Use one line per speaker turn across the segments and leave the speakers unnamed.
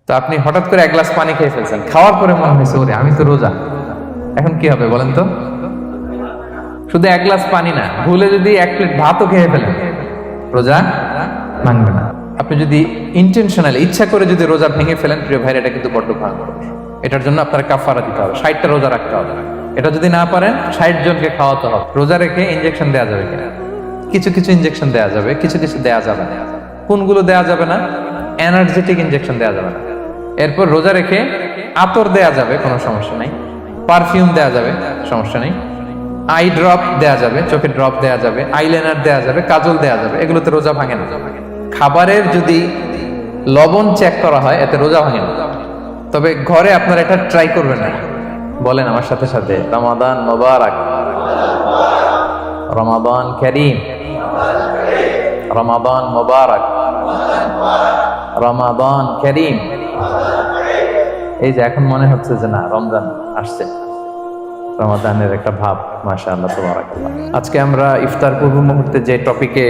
তো আপনি হঠাৎ করে এক গ্লাস পানি খেয়ে ফেলছেন, খাওয়ার পরে মনে হয়েছে ওরে আমি তো রোজা, এখন কি হবে বলেন তো? শুধু এক গ্লাস পানি না, ভুলে যদি এক প্লেট ভাতও খেয়ে ফেলেন, রোজা ভাঙবে না। আপনি যদি ইন্টেনশনালি ইচ্ছা করে যদি রোজা ভেঙে ফেলেন, প্রিয় ভাইরা, এটা কিন্তু বড্ড ভয়ঙ্কর। এটার জন্য আপনার কাফারা দিতে হবে, 60টা রোজা রাখতে হবে। এটা যদি না পারেন 60 জনকে খাওয়াতে হবে। রোজা রেখে ইনজেকশন দেওয়া যাবে কিনা? কিছু কিছু ইনজেকশন দেওয়া যাবে, কিছু কিছু দেওয়া যাবে না। কোনগুলো দেওয়া যাবে না? এনার্জেটিক ইনজেকশন দেওয়া যাবে না। এরপর রোজা রেখে আতর দেওয়া যাবে, কোনো সমস্যা নাই। পারফিউম দেওয়া যাবে, সমস্যা নেই। আই ড্রপ দেওয়া যাবে, চোখে ড্রপ দেওয়া যাবে, আইলাইনার দেওয়া যাবে, কাজল দেওয়া যাবে, এগুলোতে রোজা ভাঙে না। খাবারের যদি লবণ চেক করা হয়, এতে রোজা ভাঙে না। তবে ঘরে আপনারা এটা ট্রাই করবেন না। বলেন আমার সাথে সাথে, রমাদান মোবারক, রমাদান কারীম, রমাদান মোবারক, রমাদান কারীম। এই যে এখন মনে হচ্ছে যে না, রমজান আসছে, রমাদানের একটা ভাব, মাশাআল্লাহ, সুবহানাল্লাহ। আজকে আমরা ইফতার পূর্ব মুহূর্তে যে টপিকে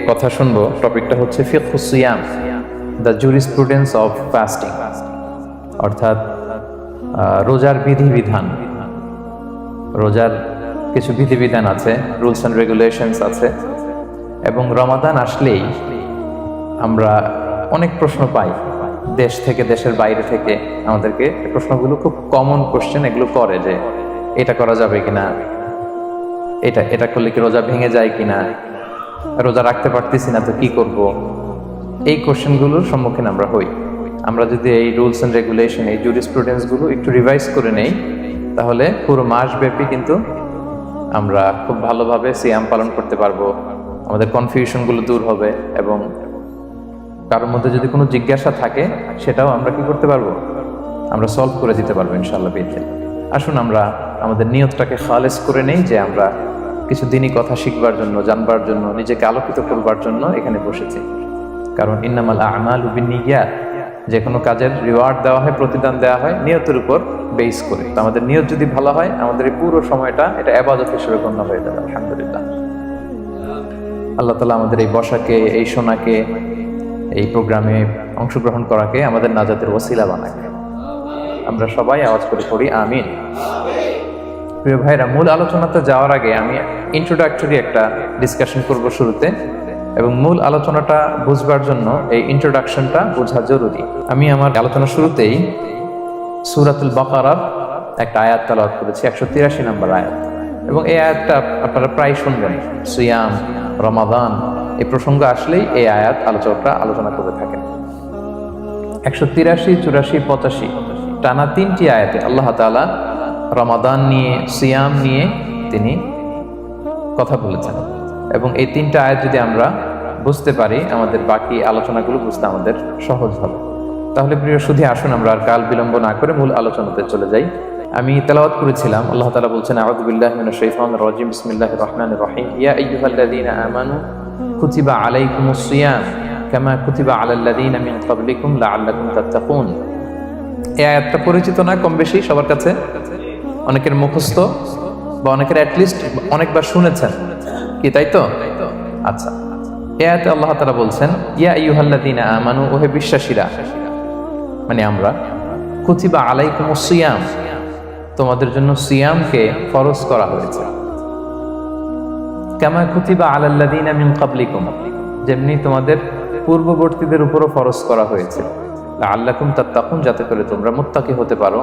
কথা শুনবো, টপিকটা হচ্ছে ফিকহুস সিয়াম, দ্য জুরিসপ্রুডেন্স অফ ফাস্টিং, অর্থাৎ রোজার বিধিবিধান। রোজার কিছু বিধিবিধান আছে, রুলস অ্যান্ড রেগুলেশনস আছে। এবং রমাদান আসলেই আমরা অনেক প্রশ্ন পাই, দেশ থেকে, দেশের বাইরে থেকে আমাদেরকে প্রশ্নগুলো খুব কমন কোশ্চেন এগুলো করে, যে এটা করা যাবে কিনা, এটা করলে কি রোজা ভেঙে যায় কিনা, রোজা রাখতে পারতেছি না তো কি করব। এই কোশ্চেনগুলোর সম্মুখীন আমরা হই। আমরা যদি এই রুলস অ্যান্ড রেগুলেশন, এই জুরিসপ্রুডেন্সগুলো একটু রিভাইজ করে নেই, তাহলে পুরো মাস ব্যাপী কিন্তু আমরা খুব ভালোভাবে সিয়াম পালন করতে পারবো। আমাদের কনফিউশনগুলো দূর হবে, এবং কারোর মধ্যে যদি কোনো জিজ্ঞাসা থাকে সেটাও আমরা কি করতে পারবো, আমরা সলভ করে দিতে পারবো ইনশাআল্লাহ বিদিন। আসুন আমরা আমাদের নিয়তটাকে খালেস করে নেই, যে আমরা কিছু দিনই কথা শিখবার জন্য, জানবার জন্য, নিজেকে আলোকিত করবার জন্য এখানে বসেছি। কারণ ইন্নামাল আমালু বিন্নিয়াত, যে কোনো কাজের রিওয়ার্ড দেওয়া হয়, প্রতিদান দেওয়া হয় নিয়তের উপর বেস করে। তো আমাদের নিয়ত যদি ভালো হয়, আমাদের এই পুরো সময়টা এটা ইবাদত হিসেবে গণ্য হয়ে যাবে, আলহামদুলিল্লাহ। আল্লাহ তাআলা আমাদের এই বসাকে, এই শোনাকে, এই প্রোগ্রামে অংশগ্রহণ করাকে আমাদের নাজাতের ওসিলা বানাক। আমরা সবাই আওয়াজ করে পড়ি আমিন। প্রিয় ভাইরা, মূল আলোচনাতে যাওয়ার আগে আমি ইন্ট্রোডাক্টরি একটা ডিসকাশন করব শুরুতে, এবং মূল আলোচনাটা বুঝবার জন্য এই ইন্ট্রোডাকশনটা বোঝা জরুরি। আমি আমার আলোচনা শুরুতেই সূরাতুল বাকারার একটা আয়াত তেলাওয়াত করেছি, 183 নম্বর আয়াত। এবং এই আয়াতটা আপনারা প্রায় শুনবেন, সিয়াম, রমাদান এই প্রসঙ্গ আসলেই এই আয়াত আলোচনা করে থাকেন। 183, 84, 85 টানা 3টি আয়াতে আল্লাহ তাআলা রমাদান নিয়ে, সিয়াম নিয়ে তিনি কথা বলেছেন। এবং এই 3টা আয়াত যদি আমরা বুঝতে পারি, আমাদের বাকি আলোচনাগুলো বুঝতে আমাদের সহজ হবে। তাহলে প্রিয় সুধী, আসুন আমরা আর কাল বিলম্ব না করে মূল আলোচনাতে চলে যাই। আমি তেলাওয়াত করেছিলাম, আল্লাহ তাআলা বলছেন, আউযু বিল্লাহি মিনাশ শাইতানির রাজিম, বিসমিল্লাহির রাহমানির রাহিম, ইয়া আইয়ুহাল্লাযীনা আমানু কুতিবা আলাইকুমুস সিয়াম কামা কুতিবা আলাল্লাযীনা মিন ক্বাবলিকুম লাআল্লাকুম তাত্তাকুন। এই আয়াতটা পরিচিত না কম বেশি সবার কাছে? অনেকের মুখস্থ, বা অনেকের অ্যাটলিস্ট অনেকবার শুনেছেন কি, তাই তো? আচ্ছা, এই আয়াতে আল্লাহ তাআলা বলছেন, ইয়া আইয়ুহাল্লাযীনা আমানু, ওহে বিশ্বাসীরা, মানে আমরা, কুতিবা আলাইকুমুস সিয়াম, তোমাদের জন্য সিয়ামকে ফরজ করা হয়েছে, কামা কুতিবা আলাল্লাযীনা মিন ক্বাবলিকুম, যেমনি তোমাদের পূর্ববর্তীদের উপরও ফরজ করা হয়েছে, লাআল্লাকুম তাত্তাকুন, যাতে করে তোমরা মুত্তাকি হতে পারো,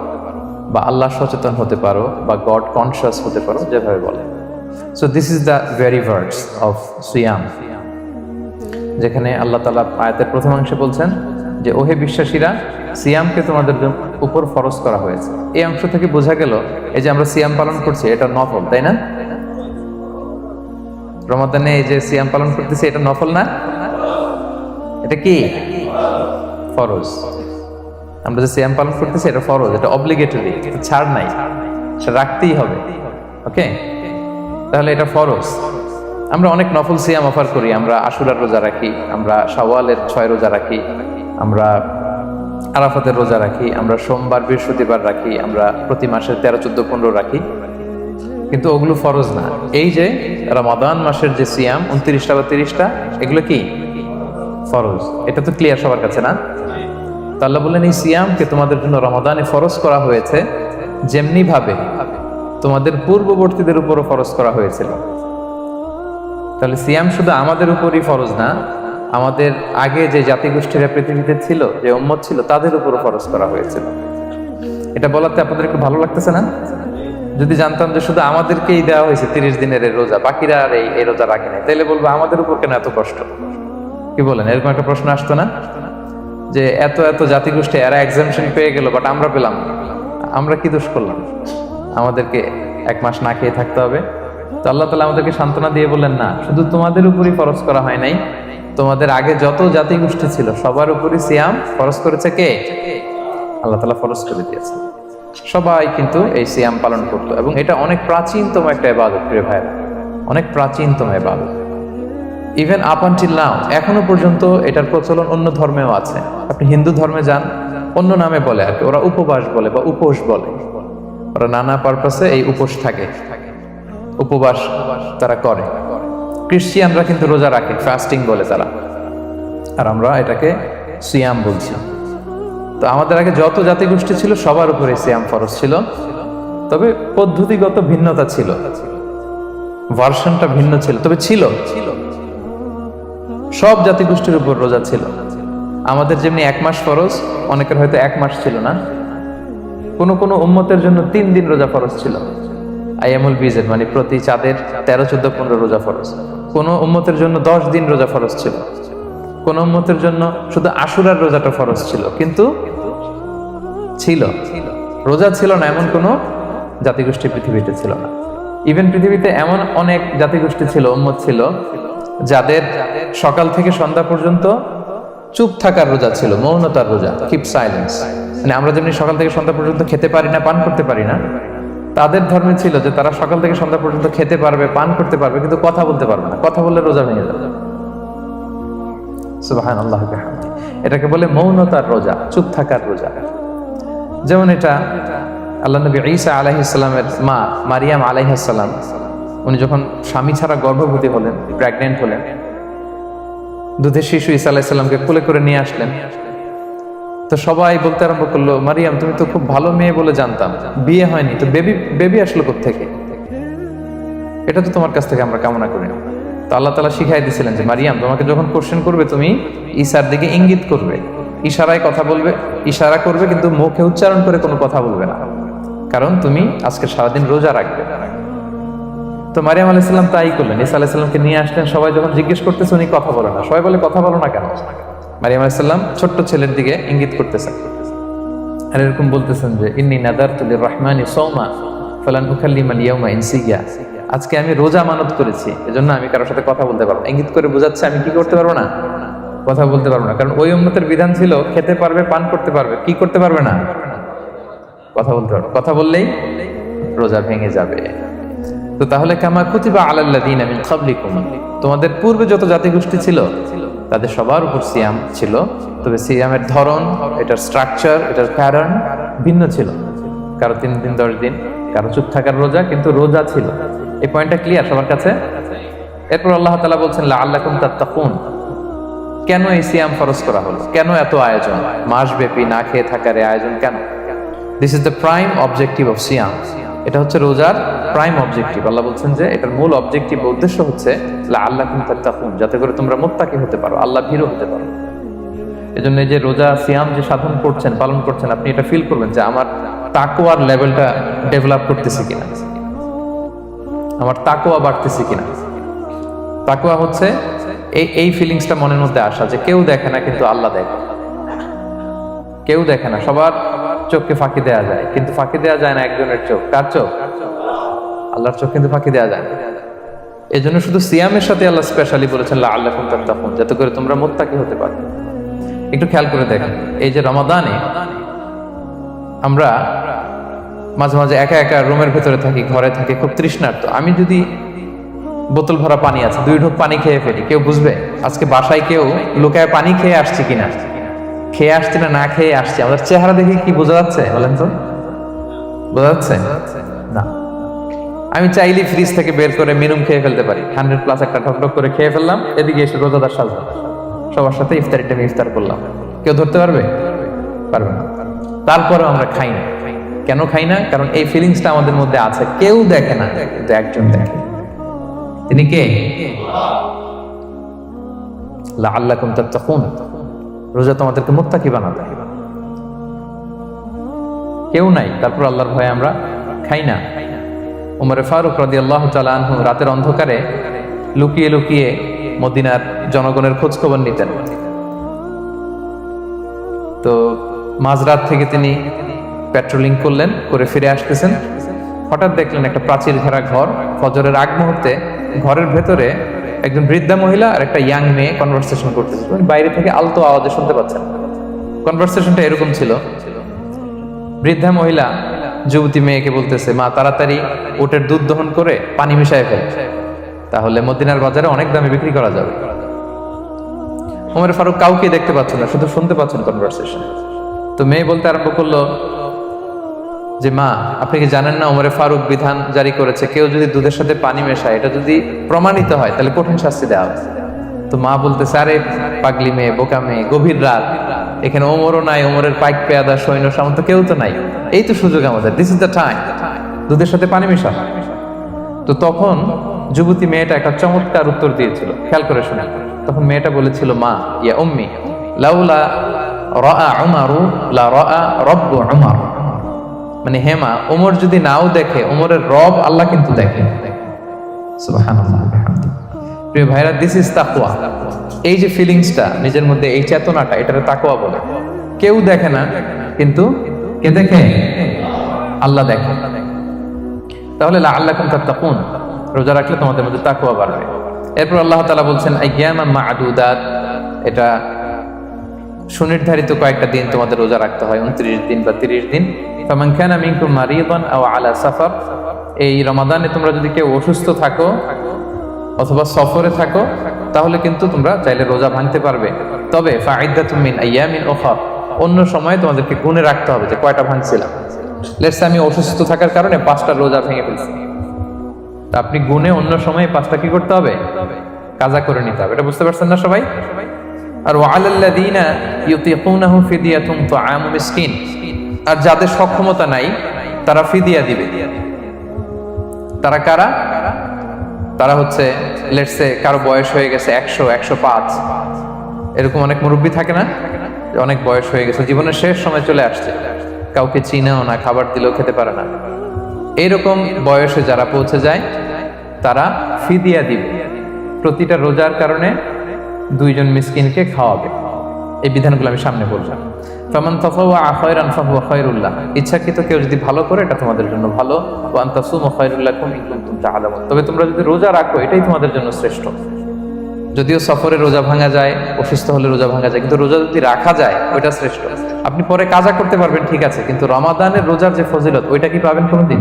বা আল্লাহ সচেতন হতে পারো, বা গড কনশিয়াস হতে পারো, যেভাবে বলে। So this is the very words of সিয়াম, যেখানে আল্লাহ তাআলা আয়াতের প্রথমাংশে বলছেন যে ওহে বিশ্বাসীরা, সিয়ামকে তোমাদের উপর ফরজ করা হয়েছে। এই অংশ থেকে বোঝা গেল, এই যে আমরা সিয়াম পালন করছি এটা নফল, তাই না? রমাদানে এই যে সিয়াম পালন করতেছি এটা নফল না, এটা কি ফরজ। আমরা যে সিয়াম পালন করতেছি এটা ফরজ, এটা অব্লিগেটরি, এটা ছাড় নাই, সেটা রাখতেই হবে। ওকে, তাহলে এটা ফরজ। আমরা অনেক নফল সিয়াম অফার করি, আমরা আশুরার রোজা রাখি, আমরা শাওয়ালের 6 রোজা রাখি, আমরা আরাফাতের রোজা রাখি, আমরা সোমবার বৃহস্পতিবার রাখি, আমরা প্রতি মাসের 13, 14, 15 রাখি, কিন্তু ওগুলো ফরজ না। এই যে রমাদান মাসের যে সিয়াম 29টা বা 30টা, এগুলো কি ফরজ? এটা তো ক্লিয়ার সবার কাছে না? তো আল্লাহ বললেন এই সিয়ামকে তোমাদের জন্য রমাদানে ফরজ করা হয়েছে যেমনি ভাবে তোমাদের পূর্ববর্তীদের উপরও ফরজ করা হয়েছিল। তাহলে সিয়াম শুধু আমাদের উপরই ফরজ না, আমাদের আগে যে জাতিগোষ্ঠীরা পৃথিবীতে ছিল, যে উম্মত ছিল, তাদের উপরও ফরজ করা হয়েছিল। এটা বলাতে আপনাদের একটু ভালো লাগতেছে না? যদি জানতাম যে শুধু আমাদেরকেই দেওয়া হয়েছে 30 দিনের এই রোজা, বাকিরা আর এই রোজা রাখে নাই, তাহলে বলবো আমাদের উপর কেন এত কষ্ট? কি বলেন? এরকম একটা প্রশ্ন আসতো না যে এত এত জাতিগোষ্ঠী এরা এক্সামশন পেয়ে গেল, বাট আমরা পেলাম না। আমরা কি দোষ করলাম? আমাদেরকে 1 মাস না খেয়ে থাকতে হবে? তো আল্লাহ তাআলা আমাদেরকে সান্ত্বনা দিয়ে বললেন, না, শুধু তোমাদের উপরই ফরজ করা হয় নাই, তোমাদের আগে যত জাতিগোষ্ঠী ছিল সবার উপরই সিয়াম ফরজ করেছে কে? আল্লাহ তাআলা ফরজ করে দিয়েছে। সবাই কিন্তু এই সিয়াম পালন করতো, এবং এটা অনেক প্রাচীনতম একটা ইবাদত, প্রিয় ভাইরা, অনেক প্রাচীনতম ইবাদত। ইভেন আপ আনটিল নাও, এখনো পর্যন্ত এটার প্রচলন অন্য ধর্মেও আছে। আপনি হিন্দু ধর্মে যান, অন্য নামে বলে আর কি, ওরা উপবাস বলে বা উপোস বলে। ওরা নানা পারপাসে এই উপোস থাকে, উপবাস তারা করে। ক্রিশ্চিয়ানরা কিন্তু রোজা রাখে, ফাস্টিং বলে তারা, আর আমরা এটাকে সিয়াম বলছি। তো আমাদের আগে যত জাতিগোষ্ঠী ছিল সবার উপরে সিয়াম ফরজ ছিল, তবে পদ্ধতিগত ভিন্নতা ছিল, ভার্সনটা ভিন্ন ছিল, তবে ছিল। সব জাতিগোষ্ঠীর উপর রোজা ছিল। আমাদের যেমনি 1 মাস ফরজ, অনেকের হয়তো 1 মাস ছিল না। কোন কোন উম্মতের জন্য 3 দিন রোজা ফরজ ছিল, আইয়ামুল বীজের, মানে প্রতি চাঁদের 13, 14, 15 রোজা ফরজ। কোন উম্মতের জন্য 10 দিন রোজা ফরজ ছিল, কোন উম্মতের জন্য শুধু আশুরার রোজাটা ফরজ ছিল, কিন্তু ছিল। রোজা ছিল না এমন কোন জাতিগোষ্ঠী পৃথিবীতে ছিল না। ইভেন পৃথিবীতে এমন অনেক জাতিগোষ্ঠী ছিল, উম্মত ছিল, যাদের সকাল থেকে সন্ধ্যা পর্যন্ত চুপ থাকার রোজা ছিল, মৌনতার রোজা, কিপ সাইলেন্স। মানে আমরা যেমনি সকাল থেকে সন্ধ্যা পর্যন্ত খেতে পারি না, পান করতে পারি না, তাদের ধর্মে ছিল যে তারা সকাল থেকে সন্ধ্যা পর্যন্ত খেতে পারবে, পান করতে পারবে, কিন্তু কথা বলতে পারবে না। কথা বললে রোজা ভেঙে যাবে। সুবহানাল্লাহ। এটাকে বলে মৌনতার রোজা, চুপ থাকার রোজা। যেমন এটা আল্লাহ নবী ঈসা আলাইহিস সালামের মা মারিয়াম আলাইহিস সালাম, উনি যখন স্বামী ছাড়া গর্ভবতী হলেন, প্রেগনেন্ট হলেন, দুধের শিশু ঈসা আলাইহিস সালামকে কোলে করে নিয়ে আসলেন। তো সবাই বলতে আরম্ভ করলো, মারিয়াম তুমি তো খুব ভালো মেয়ে বলে জানতাম, বিয়ে হয়নি, তো বেবি আসলো কোত্থেকে? এটা তো তোমার কাছ থেকে আমরা কামনা করি না। তো আল্লাহ তাআলা শিখাই দিয়েছিলেন যে মারিয়াম, তোমাকে যখন কোশ্চেন করবে তুমি ঈসার দিকে ইঙ্গিত করবে, ইশারায় কথা বলবে, ইশারা করবে, কিন্তু মুখে উচ্চারণ করে কোনো কথা বলবে না, কারণ তুমি আজকে সারাদিন রোজা রাখবে। তো মারিয়াম আলাইহিস সালাম তাই করলেন, ঈসা আলাইহিস সালামকে নিয়ে আসলেন। সবাই যখন জিজ্ঞেস করতেছে উনি কথা বলে না, সবাই বলে কথা বলো না কেন? মারিয়াম আলাইহিস সালাম ছোট্ট ছেলের দিকে ইঙ্গিত করতেছেন, আর এরকম বলতেছেন যে ইন্নী নাযারতু লির-রাহমানি সাওমা ফালান উকাল্লিমাল ইয়াওমা ইনসিয়া, আজকে আমি রোজা মানত করেছি, এজন্য আমি কারোর সাথে কথা বলতে পারবো না। ইঙ্গিত করে বোঝাচ্ছে আমি কি করতে পারবো না? কথা বলতে পারবো না। কারণ ওই উম্মতের বিধান ছিল খেতে পারবে, পান করতে পারবে, কি করতে পারবে না? কথা বলতে পারবে। কথা বললেই রোজা ভেঙে যাবে। তো তাহলে কামা কুতিবা আলাল্লাযিনা মিন ক্বাবলিকুম, তোমাদের পূর্বে যত জাতিগোষ্ঠী ছিল তাদের সবার উপর সিয়াম ছিল, তবে সিয়ামের ধরন, এটার স্ট্রাকচার, এটার প্যাটার্ন ভিন্ন ছিল। কারো 3 দিন 10 দিন, কারো চুপ থাকার রোজা, কিন্তু রোজা ছিল। এই পয়েন্টটা ক্লিয়ার সবার কাছে? এরপর আল্লাহ তাআলা বলছেন লাআল্লাকুম তাত্তাকুন, কেন এই সিয়াম ফরজ করা হলো? কেন এত আয়োজন? মাসব্যাপী না খেয়ে থাকার এই আয়োজন কেন? This is the prime objective of সিয়াম। এটা হচ্ছে রোজার প্রাইম অবজেক্টিভ। আল্লাহ বলছেন যে এটার মূল অবজেক্টিভ, উদ্দেশ্য হচ্ছে লাআল্লাকুম তাত্তাকুন, যাতে করে তোমরা মুত্তাকি হতে পারো, আল্লাহ ভীরু হতে পারো। এজন্য এই যে রোজা সিয়াম যে সাধন করছেন, পালন করছেন, আপনি এটা ফিল করবেন যে আমার তাকওয়ার লেভেলটা ডেভেলপ করতেছে কিনা, আমার তাকওয়া বাড়তেছে কিনা। তাকওয়া হচ্ছে এই ফিলিংসটা মনের মধ্যে আসা যে কেউ দেখে না কিন্তু আল্লাহ দেখে। কেউ দেখে না, সবার চোখকে ফাঁকি দেওয়া যায়, কিন্তু ফাঁকি দেওয়া যায় না একজনের চোখ। কার চোখ? আল্লাহর চোখ কিন্তু ফাঁকি দেওয়া যায় না। এই জন্য শুধু সিয়ামের সাথে আল্লাহ স্পেশালি বলেছেন লাআল্লাকুম তাত্তাকুন, যাতে করে তোমরা মুত্তাকি হতে পারো। একটু খেয়াল করে দেখেন, এই যে রমাদানে আমরা মাঝে মাঝে একা একা রুমের ভেতরে থাকি, ঘরে থাকি, খুব তৃষ্ণার্ত। আমি যদি বোতল ভরা পানি আছে, 2 ঢোক পানি খেয়ে ফেলি, কেউ বুঝবে? আজকে বাসায় কেউ লুকায় পানি খেয়ে আসছে কিনা, খেয়ে আসছে না খেয়ে আসছে, আমাদের চেহারা দেখে কি বোঝা যাচ্ছে বলেন তো? বোঝা যাচ্ছে না। আমি চাইলে ফ্রিজ থেকে বের করে মিনুম খেয়ে ফেলতে পারি, 100+ একটা ঠকঠক করে খেয়ে ফেললাম, এদিকে এসে রোজাদার সাজলাম, সবার সাথে ইফতারিটা আমি ইফতার করলাম, কেউ ধরতে পারবে? পারবে না। তারপরেও আমরা খাই না। কেন খাই না? কারণ এই ফিলিংসটা আমাদের মধ্যে আছে। কেউ দেখে না, কিন্তু একজন দেখে। তিনি কে? লাআল্লাকুম তাত্তাকুন। রোজা তোমাদেরকে মুত্তাকি বানাবে। কেউ নাই, তারপর আল্লাহর ভয়ে আমরা খাই না। উমরে ফারুক রাদিয়াল্লাহু তাআলা আনহু রাতের অন্ধকারে লুকিয়ে লুকিয়ে মদিনার জনগণের খোঁজ খবর নিতেন। তো মাঝরাত থেকে তিনি পেট্রোলিং করলেন, করে ফিরে আসতেছেন। হঠাৎ দেখলেন একটা প্রাচীর ঘেরা ঘর। ফজরের আগ মুহূর্তে ঘরের ভেতরে একজন বৃদ্ধা মহিলা আর একটা ইয়াং মেয়ে কনভারসেশন করতেছে। বাইরে থেকে আলতো আওয়াজে শুনতে পাচ্ছেন। কনভারসেশনটা এরকম ছিল, বৃদ্ধা মহিলা যুবতী মেয়েকে বলতেছে, মা তাড়াতাড়ি উটের দুধ দহন করে পানি মিশায় ফেল, তাহলে মদিনার বাজারে অনেক দামে বিক্রি করা যাবে। ওমর ফারুক কাউকে দেখতে পাচ্ছেন না, শুধু শুনতে পাচ্ছেন কনভারসেশন। তো মেয়ে বলতে আরম্ভ করলো যে, মা আপনি কি জানেন না ওমর ফারুক বিধান জারি করেছে, কেউ যদি দুধের সাথে পানি মেশায়, এটা যদি প্রমাণিত হয় তাহলে কঠিন শাস্তি দেওয়া হবে। তো মা বলতেছে, আরে পাগলি মেয়ে, বোকা মেয়ে, গভীর রাত, এখানে ওমরও নাই, ওমরের পাইক পেয়াদা সৈন্য সামন্ত কেউ তো নাই, এই তো সুযোগ আমাদের, দিস ইজ দ্য টাইম, দুধের সাথে পানি মেশা। তো তখন যুবতী মেয়েটা একটা চমৎকার উত্তর দিয়েছিল, খেয়াল করে শুনে। তখন মেয়েটা বলেছিল, মা ইয়া উম্মি লাউলা রাআ উমারু লা রাআ রব্বু উমার। মানে হে মা, ওমর যদি নাও দেখে, ওমরের রব আল্লাহ কিন্তু দেখে। সুবহানাল্লাহ। প্রিয় ভাইরা, দিস ইজ তাকওয়া। এই যে ফিলিংসটা নিজের মধ্যে, এই চেতনাটা, এটারে তাকওয়া বলে। কেউ দেখে না, কিন্তু কে দেখে? আল্লাহ দেখে। তাহলে লাআল্লাকুম তাত্তাকুন, রোজা রাখলে তোমাদের মধ্যে তাকওয়া বাড়বে। এরপর আল্লাহ তাআলা বলছেন আইয়ামান মা'দুদাত, এটা সুনির্ধারিত কয়েকটা দিন তোমাদের রোজা রাখতে হয়, 29 দিন বা 30 দিন। ফামান কানা মিনকুম মারিদান আও আলা সাফার, এই রমাদানে তোমরা যদি কেউ অসুস্থ থাকো অথবা সফরে থাকো, তাহলে কিন্তু তোমরা চাইলে রোজা ভাঙতে পারবে। তবে ফাইদ্দাতুম মিন আইয়ামিন উখর, অন্য সময় তোমাদেরকে গুণে রাখতে হবে যে কয়টা ভাঙছিলাম। লেটস সে আমি অসুস্থ থাকার কারণে 5টা রোজা ভেঙে ফেলছি, তা আপনি গুণে অন্য সময় 5টা কি করতে হবে? কাজা করে নিতে হবে। এটা বুঝতে পারছেন না সবাই? আর ওয়ালাল্লাযীনা ইউতিকুনাহু ফিদিয়াতুন তুআমু মিসকিন, আর যাদের সক্ষমতা নাই তারা ফিদিয়া দিবে। তারা কারা? তারা হচ্ছে লেটস সে কারো বয়স হয়ে গেছে 100, 105, এরকম অনেক মুরব্বী থাকে না, অনেক বয়স হয়ে গেছে, জীবনের শেষ সময় চলে আসছে, কাউকে চিনেও না, খাবার দিলেও খেতে পারে না। এইরকম বয়সে যারা পৌঁছে যায় তারা ফিদিয়া দিবে। প্রতিটা রোজার কারণে 2 জন মিসকিনকে খাওয়াবে। এই বিধানগুলো আমি সামনে বললাম। ফামান তাতাওয়া খায়রান ফাহুয়া খায়রুল লাহ, ইচ্ছাকৃত কেউ যদি ভালো করে এটা তোমাদের জন্য ভালো। ওয়া আন তাসুমু খায়রুল লাকুম ইন কুনতুম তা'লামুন, তবে তোমরা যদি রোজা রাখো এটাই তোমাদের জন্য শ্রেষ্ঠ। যদিও সফরে রোজা ভাঙা যায়, অসুস্থ হলে রোজা ভাঙা যায়, কিন্তু রোজা যদি রাখা যায় ওইটা শ্রেষ্ঠ। আপনি পরে কাজা করতে পারবেন, ঠিক আছে, কিন্তু রমাদানের রোজার যে ফজিলত ওইটা কি পাবেন কোনোদিন?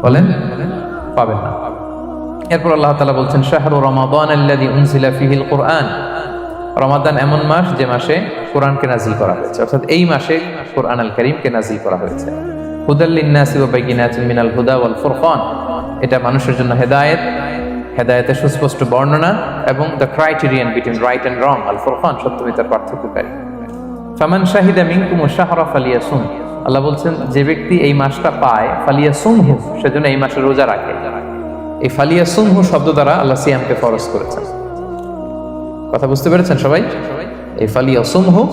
বলেন, পাবেন না। এরপর আল্লাহ তাআলা বলছেন শাহরু রমাদান আল্লাযী উনজিলা ফীহিল কুরআন, রমাদান এমন মাস যে মাসে কোরআনকে নাজিল করা হয়েছে, অর্থাৎ এই মাসে কোরআন আল কারীমকে নাজিল করা হয়েছে। হুদাল লিন-নাসি ওয়া বাইয়িনাতিন মিনাল হুদা ওয়াল ফুরকান, এটা মানুষের জন্য হেদায়েত, হেদায়েতের সুস্পষ্ট বর্ণনা, এবং the criterion between right and wrong, আল ফুরকান সত্যমিতার পার্থক্যকারী। ফামান শাহিদা মিনকুমুশ শাহরা ফালিয়াসুম, আল্লাহ বলছেন যে ব্যক্তি এই মাসটা পায়, ফালিয়াসুমহু, সেজন্য এই মাসে রোজা রাখে। এই ফালিয়াসুমহু শব্দ দ্বারা আল্লাহ সিয়ামকে ফরজ করেছেন। কথা বুঝতে পেরেছেন সবাই? এই ফালিয়াসুমহু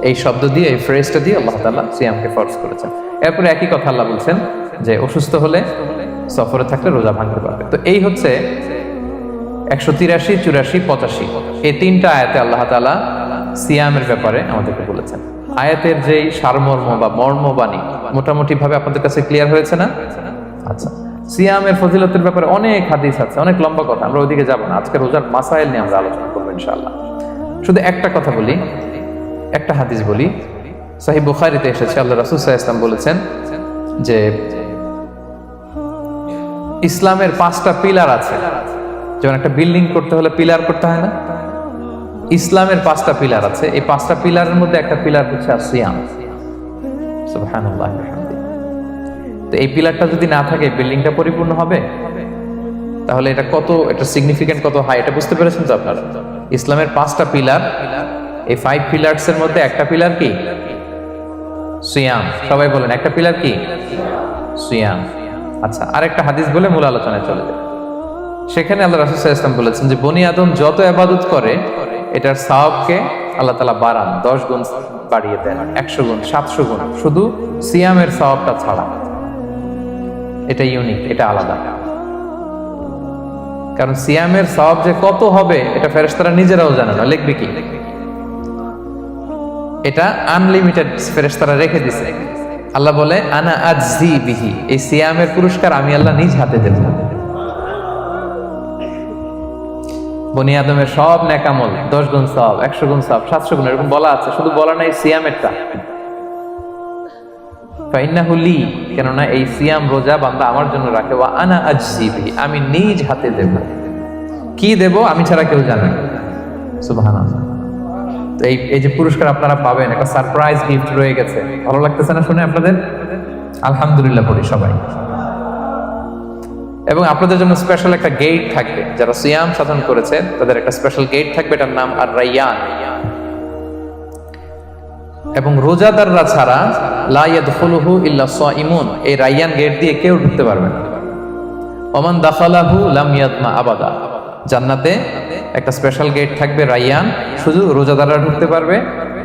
এই শব্দ দিয়ে, এই ফ্রেজটা দিয়ে আল্লাহ তাআলা সিয়ামকে ফরজ করেছেন। এরপরে একই কথা আল্লাহ বলছেন যে অসুস্থ হলে, সফরে থাকলে রোজা ভাঙতে পারবে। তো এই হচ্ছে 183, 84, 85 এই 3টা আয়াতে আল্লাহ তাআলা সিয়ামের ব্যাপারে আমাদেরকে বলেছেন। আয়াতের যেই সারমর্ম বা মর্মবাণী মোটামুটি ভাবে আপনাদের কাছে ক্লিয়ার হয়েছে না? আচ্ছা, সিয়ামের ফজিলতের ব্যাপারে অনেক হাদিস আছে, অনেক লম্বা কথা, আমরা ওইদিকে যাব না। আজকে রোজার মাসাইল নিয়ে আমরা আলোচনা করবো ইনশাআল্লাহ। শুধু একটা কথা বলি, একটা হাদিস বলি। সহিহ বুখারীতে এসেছে, আল্লাহ রাসূল সাল্লাল্লাহু আলাইহি ওয়াসাল্লাম বলেছেন যে ইসলামের 5টা পিলার আছে। যেমন একটা বিল্ডিং করতে হলে পিলার করতে হয় না? ইসলামের 5টা পিলার আছে। এই 5টা পিলারের মধ্যে একটা পিলার হচ্ছে সিয়াম। সুবহানাল্লাহ। তো এই পিলারটা যদি না থাকে বিল্ডিংটা পরিপূর্ণ হবে? তাহলে এটা কত, এটা সিগনিফিকেন্ট কত হাই, এটা বুঝতে পেরেছেন তো আপনারা? ইসলামের 5টা পিলার, এই 5 পিলার্স এর মধ্যে একটা পিলার কি? সিয়াম। সবাই বলেন একটা পিলার কি? সিয়াম। আচ্ছা, আরেকটা হাদিস বলে মূল আলোচনায় চলে যায়। সেখানে আল্লাহ রাসূল সাল্লাল্লাহু আলাইহি ওয়াসাল্লাম বলেছেন যে বনি আদম যত ইবাদত করে এটার সওয়াবকে আল্লাহ তাআলা বাড়ান, 10 গুণ বাড়িয়ে দেন, 100 গুণ, 700 গুণ, শুধু সিয়ামের সওয়াবটা ছাড়া। এটা ইউনিক, এটা আলাদা। কারণ সিয়ামের সওয়াব যে কত হবে এটা ফেরেশতারা নিজেরাও জানে না, লিখবে কি? এটা আনলিমিটেড ফেরেশতারা রেখে দিছে। আল্লাহ বলে আনা আজজি বিহি, এই সিয়ামের পুরস্কার আমি আল্লাহ নিজ হাতে দেব। বনি আদমের সব নেক আমল 10 গুণ সওয়াব, 100 গুণ সওয়াব, 700 গুণ, এরকম বলা আছে, শুধু বলা নাই সিয়ামেরটা। ফাইন্নাহু লি, কেননা এই সিয়াম রোজা বান্দা আমার জন্য রাখে, ওয়া আনা আজজি বিহি, আমি নিজ হাতে দেব। কি দেব আমি ছাড়া কেউ জানে না। সুবহানাল্লাহ। তো এই যে পুরস্কার আপনারা পাবেন, একটা সারপ্রাইজ গিফট রয়ে গেছে। ভালো লাগতেছে না শুনে আপনাদের? আলহামদুলিল্লাহ পড়ি সবাই। এবং আপনাদের জন্য স্পেশাল একটা গেট থাকবে, যারা সিয়াম সাধন করেছে তাদের একটা স্পেশাল গেট থাকবে, এটার নাম আর রাইয়ান। এবং রোজাদাররা ছাড়া লা ইয়াদখুলুহু ইল্লা সাইমুন, এই রাইয়ান গেট দিয়ে কেউ ঢুকতে পারবে না। ওমান দাখালাহু লাম ইয়াতমা আবাদা, জান্নাতে একটা স্পেশাল গেট থাকবে রাইয়ান, শুধু রোজাদাররা ঢুকতে পারবে।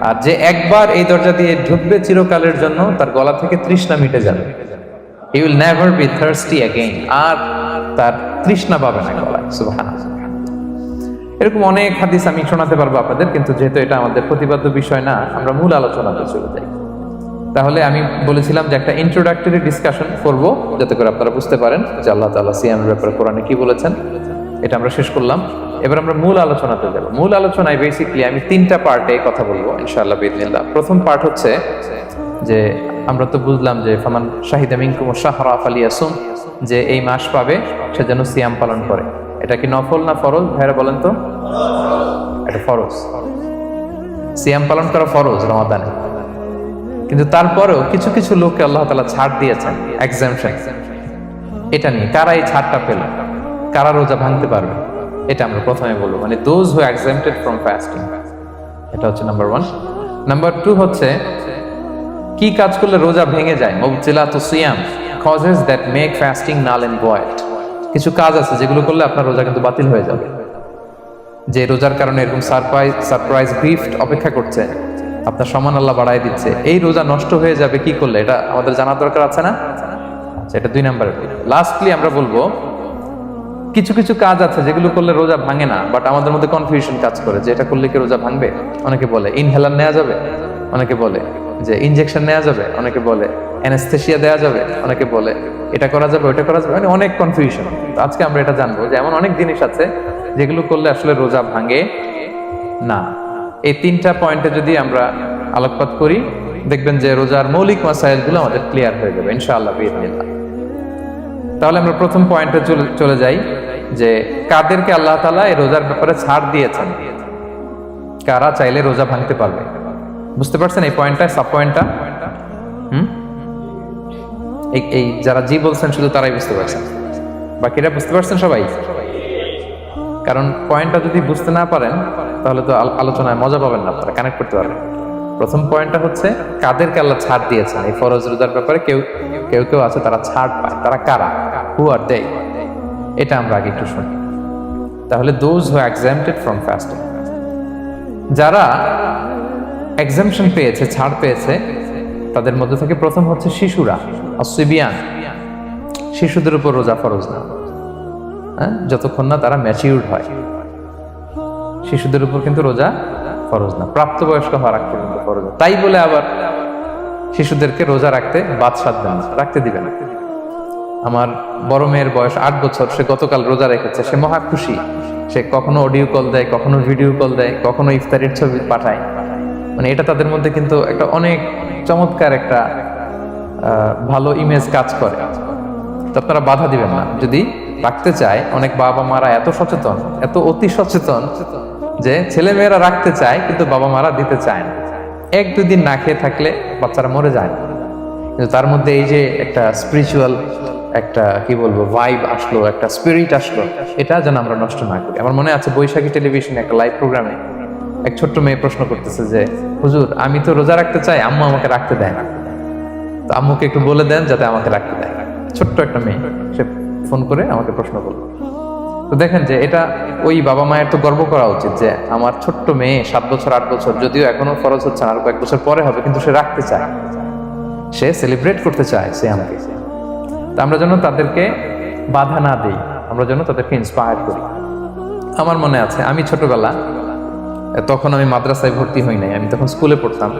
আর যে একবার এই দরজা দিয়ে ঢুকবে চিরকালের জন্য তার গলা থেকে তৃষ্ণা মিটে যাবে। He will never be thirsty again, আর তার তৃষ্ণা পাবে না গলায়। সুবহানাল্লাহ। এরকম অনেক হাদিস আমি শোনাতে পারবো আপনাদের, কিন্তু যেহেতু এটা আমাদের প্রতিপাদ্য বিষয় না, আমরা মূল আলোচনাতে চলে যাই। তাহলে আমি বলেছিলাম যে একটা ইন্ট্রোডাক্টরি ডিসকাশন করব, যাতে করে আপনারা বুঝতে পারেন যে আল্লাহ তাআলা সিয়ামের ব্যাপারে কোরআনে কি বলেছেন। এটা আমরা শেষ করলাম, এবার আমরা মূল আলোচনাতে যাব। মূল আলোচনায় বেসিক্যালি আমি 3টা পার্টে কথা বলবো ইনশাআল্লাহ বিইذনিল্লাহ। প্রথম পার্ট হচ্ছে যে আমরা তো বুঝলাম যে ফামান শাহিদা মিনকুম শাহরা ফালিয়াসুম, যে এই মাস পাবে সে যেন সিয়াম পালন করে। এটা কি নফল না ফরজ ভাইরা বলেন তো? এটা ফরজ। সিয়াম পালন করা ফরজ রমাদানে, কিন্তু তারপরেও কিছু কিছু লোককে আল্লাহ তাআলা ছাড় দিয়েছেন, এক্সাম্পশন। এটা নিয়ে কারা এই ছাড়টা পেল, কারা রোজা ভাঙতে পারবে, এটা আমরা প্রথমে বলবো। মানে দোজ হু এক্সাম্পটেড ফ্রম ফাস্টিং, এটা হচ্ছে নাম্বার 1। নাম্বার 2 হচ্ছে কি কাজ করলে রোজা ভেঙে যায়। মুবতিলাতুস সিয়াম, causes that make fasting null and void. কিছু কাজ আছে যেগুলো করলে আপনার রোজা কিন্তু বাতিল হয়ে যাবে। যে রোজার কারণে এরকম সারপ্রাইজ গিফট অপেক্ষা করছে, আপনার সম্মান আল্লাহ বাড়ায় দিচ্ছে, এই রোজা নষ্ট হয়ে যাবে কি করলে, এটা আমাদের জানার দরকার আছে না? আচ্ছা, এটা 2 নম্বরে। লাস্টলি আমরা বলবো কিছু কিছু কাজ আছে যেগুলো করলে রোজা ভাঙে না, বাট আমাদের মধ্যে কনফিউশন কাজ করে যে এটা করলে কি রোজা ভাঙবে। অনেকে বলে ইনহেলার নেওয়া যাবে, অনেকে বলে যে ইনজেকশন নেওয়া যাবে, অনেকে বলে অ্যানেস্থেসিয়া দেওয়া যাবে, অনেকে বলে এটা করা যাবে ওটা করা যাবে, মানে অনেক কনফিউশন। তো আজকে আমরা এটা জানবো যে এমন অনেক জিনিস আছে যেগুলো করলে আসলে রোজা ভাঙে না। এই 3টা পয়েন্টে যদি আমরা আলোকপাত করি, দেখবেন যে রোজার মৌলিক মাসাইলগুলো আমাদের ক্লিয়ার হয়ে যাবে ইনশাআল্লাহ বিইذনিল্লাহ। তাহলে আমরা প্রথম পয়েন্টে চলে যাই যে কাদেরকে আল্লাহ তাআলা এই রোজার ব্যাপারে ছাড় দিয়েছেন, কারা চাইলে রোজা ভাঙতে পারবে। বুঝতে পারছেন এই পয়েন্টটা, সাব পয়েন্টটা? এই যারা জি বলছেন শুধু তারাই বুঝতে পারছেন, বাকিরা বুঝতে পারছেন সবাই? কারণ পয়েন্টটা যদি বুঝতে না পারেন তাহলে তো আলোচনায় মজা পাবেন না, আপনারা কানেক্ট করতে পারবেন। প্রথম পয়েন্টটা হচ্ছে কাদেরকে আল্লাহ ছাড় দিয়েছেন এই ফরজ রোজার ব্যাপারে। কেউ কেউ আছে তারা ছাড় পায়, তারা কারা? হু আর দে? এটা আমরা আগে একটু শুনি। তাহলে দোজ হু এক্সাম্পটেড ফ্রম ফাস্টিং, যারা এক্সাম্পশন পেয়েছে, ছাড় পেয়েছে, তাদের মধ্যে থেকে প্রথম হচ্ছে শিশুরা, আসিবিয়ান। শিশুদের উপর রোজা ফরজ না, যতক্ষণ না তারা ম্যাচিউরড হয়। শিশুদের উপর কিন্তু রোজা ফরজ না, প্রাপ্তবয়স্ক হওয়ার আগ পর্যন্ত ফরজ। তাই বলে আবার শিশুদেরকে রোজা রাখতে বাদশাদ দেন না, রাখতে দিবে না। আমার বড় মেয়ের বয়স 8 বছর, সে গতকাল রোজা রেখেছে, সে মহা খুশি। সে কখনো অডিও কল দেয়, কখনো ভিডিও কল দেয়, কখনো ইফতারের ছবি পাঠায়। মানে এটা তাদের মধ্যে কিন্তু একটা অনেক চমৎকার একটা ভালো ইমেজ কাজ করে। তো আপনারা বাধা দিবেন না যদি রাখতে চায়। অনেক বাবা মারা এত সচেতন, এত অতি সচেতন যে ছেলে মেয়েরা রাখতে চায় কিন্তু বাবা মারা দিতে চায় না। 1-2 দিন না খেয়ে থাকলে বাচ্চারা মরে যায় না, কিন্তু তার মধ্যে এই যে একটা স্পিরিচুয়াল একটা কি বলবো ভাইব আসলো, একটা স্পিরিট আসলো, এটা যেন আমরা নষ্ট না করি। আমার মনে আছে বৈশাখী টেলিভিশনে একটা লাইভ প্রোগ্রামে এক ছোট্ট মেয়ে প্রশ্ন করতেছে যে হুজুর আমি তো রোজা রাখতে চাই, আম্মু আমাকে রাখতে দেয় না। তো আম্মুকে একটু বলে দেন যাতে আমাকে রাখতে দেয়। ছোট্ট একটা মেয়ে, সে ফোন করে আমাকে প্রশ্ন করলো। তো দেখেন যে এটা ওই বাবা মায়ের তো গর্ব করা উচিত যে আমার ছোট্ট মেয়ে 7 বছর 8 বছর, যদিও এখনো ফরজ হচ্ছে না, আর কয়েক বছর পরে হবে, কিন্তু সে রাখতে চায়, সে সেলিব্রেট করতে চায় সে আমাকে। তা আমরা যেন তাদেরকে বাধা না দিই, আমরা যেন তাদেরকে ইন্সপায়ার করি। আমার মনে আছে আমি ছোটবেলা, তখন আমি মাদ্রাসায় ভর্তি হই নাই, আমি তখন স্কুলে পড়তাম,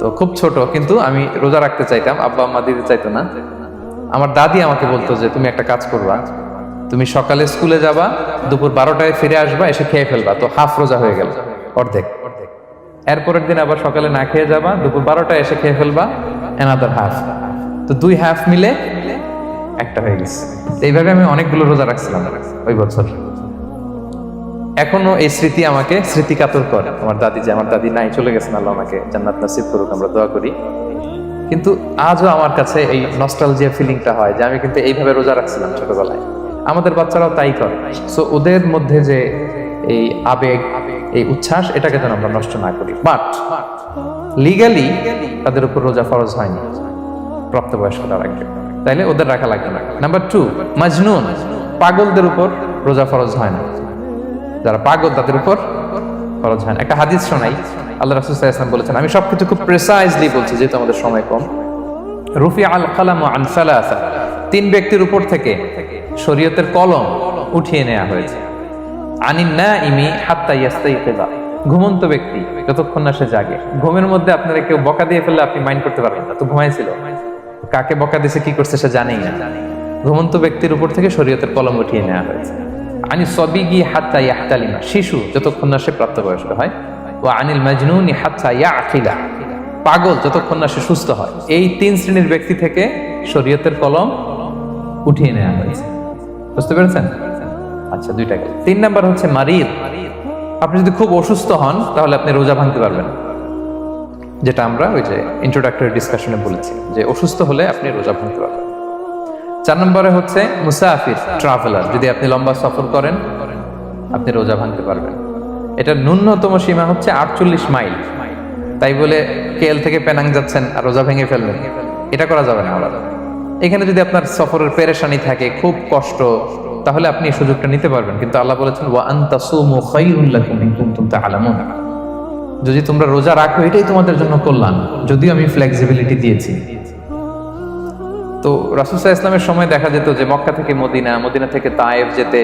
তো খুব ছোট, কিন্তু আমি রোজা রাখতে চাইতাম, আব্বা আম্মা দিতে চাইতো না। আমার দাদি আমাকে বলতো যে তুমি একটা কাজ করবা, তুমি সকালে স্কুলে যাবা, দুপুর 12টায় ফিরে আসবা, এসে খেয়ে ফেলবা, তো হাফ রোজা হয়ে গেল, অর্ধেক। এরপরের দিন আবার সকালে না খেয়ে যাবা, দুপুর 12টায় এসে খেয়ে ফেলবা, অ্যানাদার হাফ, তো 2 হাফ মিলে একটা হয়ে গেছে। এইভাবে আমি অনেকগুলো রোজা রাখছিলাম ওই বছর। এখনো এই স্মৃতি আমাকে স্মৃতিকাতর করে। আমার দাদি, যে আমার দাদি নাই, চলে গেছেন, আল্লাহ আমাকে জান্নাত নসিব করুক, আমরা দোয়া করি। কিন্তু আজও আমার কাছে এই নস্টালজিয়া ফিলিংটা হয় যে আমি কিন্তু এইভাবে রোজা রাখছিলাম ছোটবেলায়। আমাদের বাচ্চারাও তাই করে। সো ওদের মধ্যে যে এই আবেগ, এই উচ্ছ্বাস, এটাকে যেন আমরা নষ্ট না করি। বাট লিগালি তাদের উপর রোজা ফরজ হয়নি, প্রাপ্তবয়স্করা রাখবে, তাইলে ওদের রাখা লাগবে না। নাম্বার 2, মাজনুন, পাগলদের উপর রোজা ফরজ হয় না। যারা পাগল তাদের উপর ফরজ হয় না। একটা হাদিস শোনাই, আল্লাহ রাসূল সাল্লাল্লাহু আলাইহি ওয়াসাল্লাম বলেছেন, আমি সবকিছু খুব প্রিসাইজলি বলছি যেহেতু আমাদের সময় কম। রুফি আল কালাম আন সালাসা, 3 ব্যক্তির উপর থেকে শরীয়তের কলম উঠিয়ে নেওয়া হয়েছে। আনিন নাইমি হাত্তা ইয়াস্তাইকিযা, ঘুমন্ত ব্যক্তি যতক্ষণ না সে জাগে। ঘুমের মধ্যে আপনারা কেউ বকা দিয়ে ফেললে আপনি মাইন্ড করতে পারবেন না, তো ঘুমাইছিল, কাকে বকা দিয়েছে কি করছে সে জানেই না। ঘুমন্ত ব্যক্তির উপর থেকে শরীয়তের কলম উঠিয়ে নেওয়া হয়েছে। আনি সবিগি হাত্তা ইয়াহতালিমা, শিশু যতক্ষণ না সে প্রাপ্তবয়স্ক হয়। ওয়া আনিল মাজনুনি হাত্তা ইয়াকিলা, পাগল যতক্ষণ না সে সুস্থ হয়। এই 3 শ্রেণীর ব্যক্তি থেকে শরীয়তের কলম উঠিয়ে নেওয়া হয়েছে। বুঝতে পেরেছেন? আচ্ছা, 2টা গেল। 3 নাম্বার হচ্ছে মারিদ। আপনি যদি খুব অসুস্থ হন তাহলে আপনি রোজা ভাঙতে পারবেন, যেটা আমরা ওই যে ইন্ট্রোডাক্টরি ডিসকাশনে বলেছি যে অসুস্থ হলে আপনি রোজা ভাঙতে পারবেন। 4 নম্বরে হচ্ছে মুসাফির, ট্রাভেলার, যদি আপনি লম্বা সফর করেন আপনি রোজা ভাঙতে পারবেন। এটা ন্যূনতম সীমা হচ্ছে 48 মাইল। তাই বলে কেএল থেকে পেনাং যাচ্ছেন আর রোজা ভেঙে ফেললেন, এটা করা যাবে না। আবার এখানে যদি আপনার সফরের পেরেশানি থাকে, খুব কষ্ট, তাহলে আপনি এই সুযোগটা নিতে পারবেন। কিন্তু আল্লাহ বলেছেন ওয়া আন তাসুমু খায়রুল লাকুম ইন কুনতুম তা'লামুন, যদি তোমরা রোজা রাখো এটাই তোমাদের জন্য কল্যাণ, যদিও আমি ফ্লেক্সিবিলিটি দিয়েছি। তো রাসূল সাল্লাল্লাহু আলাইহি ওয়াসাল্লামের সময় দেখা যেত যে মক্কা থেকে মদিনা, মদিনা থেকে তায়েফ যেতে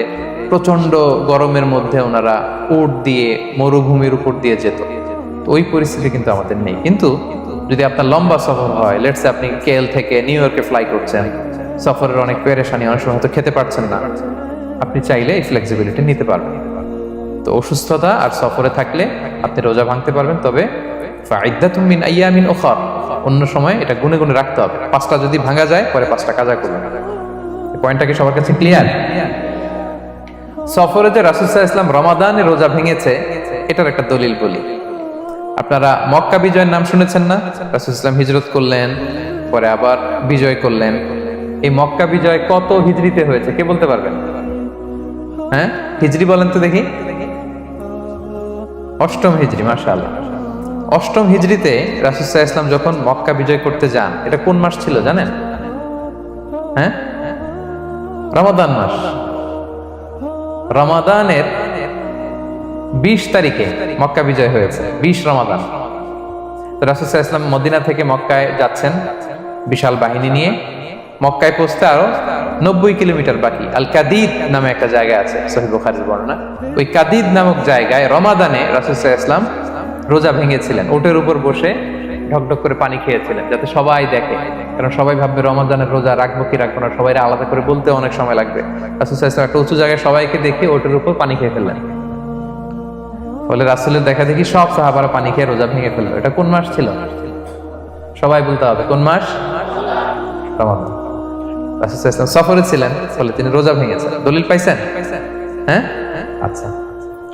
প্রচন্ড গরমের মধ্যে ওনারা উট দিয়ে মরুভূমির উপর দিয়ে যেত। তো ওই পরিস্থিতি কিন্তু আমাদের নেই। কিন্তু যদি আপনার লম্বা সফর হয়, লেটস সে আপনি কেএল থেকে নিউ ইয়র্কে ফ্লাই করছেন, সফরের অনেক পেরেশানি, অনেক সময় হয়তো খেতে পারছেন না, আপনি চাইলে এই ফ্লেক্সিবিলিটি নিতে পারবেন। তো অসুস্থতা আর সফরে থাকলে আপনি রোজা ভাঙতে পারবেন, তবে ফাইদ্দাতুম মিন আইয়ামিন উখর, অন্য সময় এটা গুনে গুনে রাখতে হবে। 5টা যদি ভাঙা যায় পরে 5টা কাজা করবেন। এই পয়েন্টটা কি সবার কাছে ক্লিয়ার? সফরে যে রাসূল সাল্লাল্লাহু আলাইহি ওয়াসাল্লাম রমাদানে রোজা ভেঙেছে, এটার একটা দলিল বলি। আপনারা মক্কা বিজয়ের নাম শুনেছেন না? রাসূল সাল্লাল্লাহু আলাইহি ওয়াসাল্লাম হিজরত করলেন, পরে আবার বিজয় করলেন। এই মক্কা বিজয় কত হিজরিতে হয়েছে কে বলতে পারবেন? হ্যাঁ, হিজরি বলেন তো দেখি। 8ম হিজরি, মাশাআল্লাহ। 8ম হিজরিতে রাসূল সাল্লাল্লাহু আলাইহি ওয়াসাল্লাম যখন মক্কা বিজয় করতে যান, এটা কোন মাস ছিল জানেন? হ্যাঁ, রমাদান মাস। রমাদানের 20 তারিখে মক্কা বিজয় হয়েছে, 20 রমাদান। রাসূল সাল্লাল্লাহু আলাইহি ওয়াসাল্লাম মদিনা থেকে মক্কায় যাচ্ছেন বিশাল বাহিনী নিয়ে। মক্কায় পৌঁছতে আরো 90 কিলোমিটার বাকি। আল কাদিদ নামে একটা জায়গা আছে, সহিহ বুখারীর বর্ণনা। ওই কাদিদ নামক জায়গায় রমাদানে রাসূল সাল্লাল্লাহু আলাইহি ওয়াসাল্লাম রোজা ভেঙেছিলেন, ওটের উপর বসে ঢকঢক করে পানি খেয়েছিলেন, যাতে সবাই দেখে। কারণ সবাই ভাববে রমাদানের রোজা রাখবো কি রাখবো না, সবাই আলাদা করে বলতে অনেক সময় লাগবে। রাসূল সাল্লাল্লাহু আলাইহি ওয়াসাল্লাম একটা উঁচু জায়গায় সবাইকে দেখে ওটের উপর পানি খেয়ে ফেললেন। ফলে রাসূলের দেখা দেখি সব সাহাবারা পানি খেয়ে রোজা ভেঙে ফেললো। এটা কোন মাস ছিল? সবাই বলতে হবে কোন মাস? রমাদান। রাসূল সাল্লাল্লাহু আলাইহি ওয়াসাল্লাম সফরে ছিলেন, ফলে তিনি রোজা ভেঙেছেন। দলিল পাইছেন? হ্যাঁ, আচ্ছা,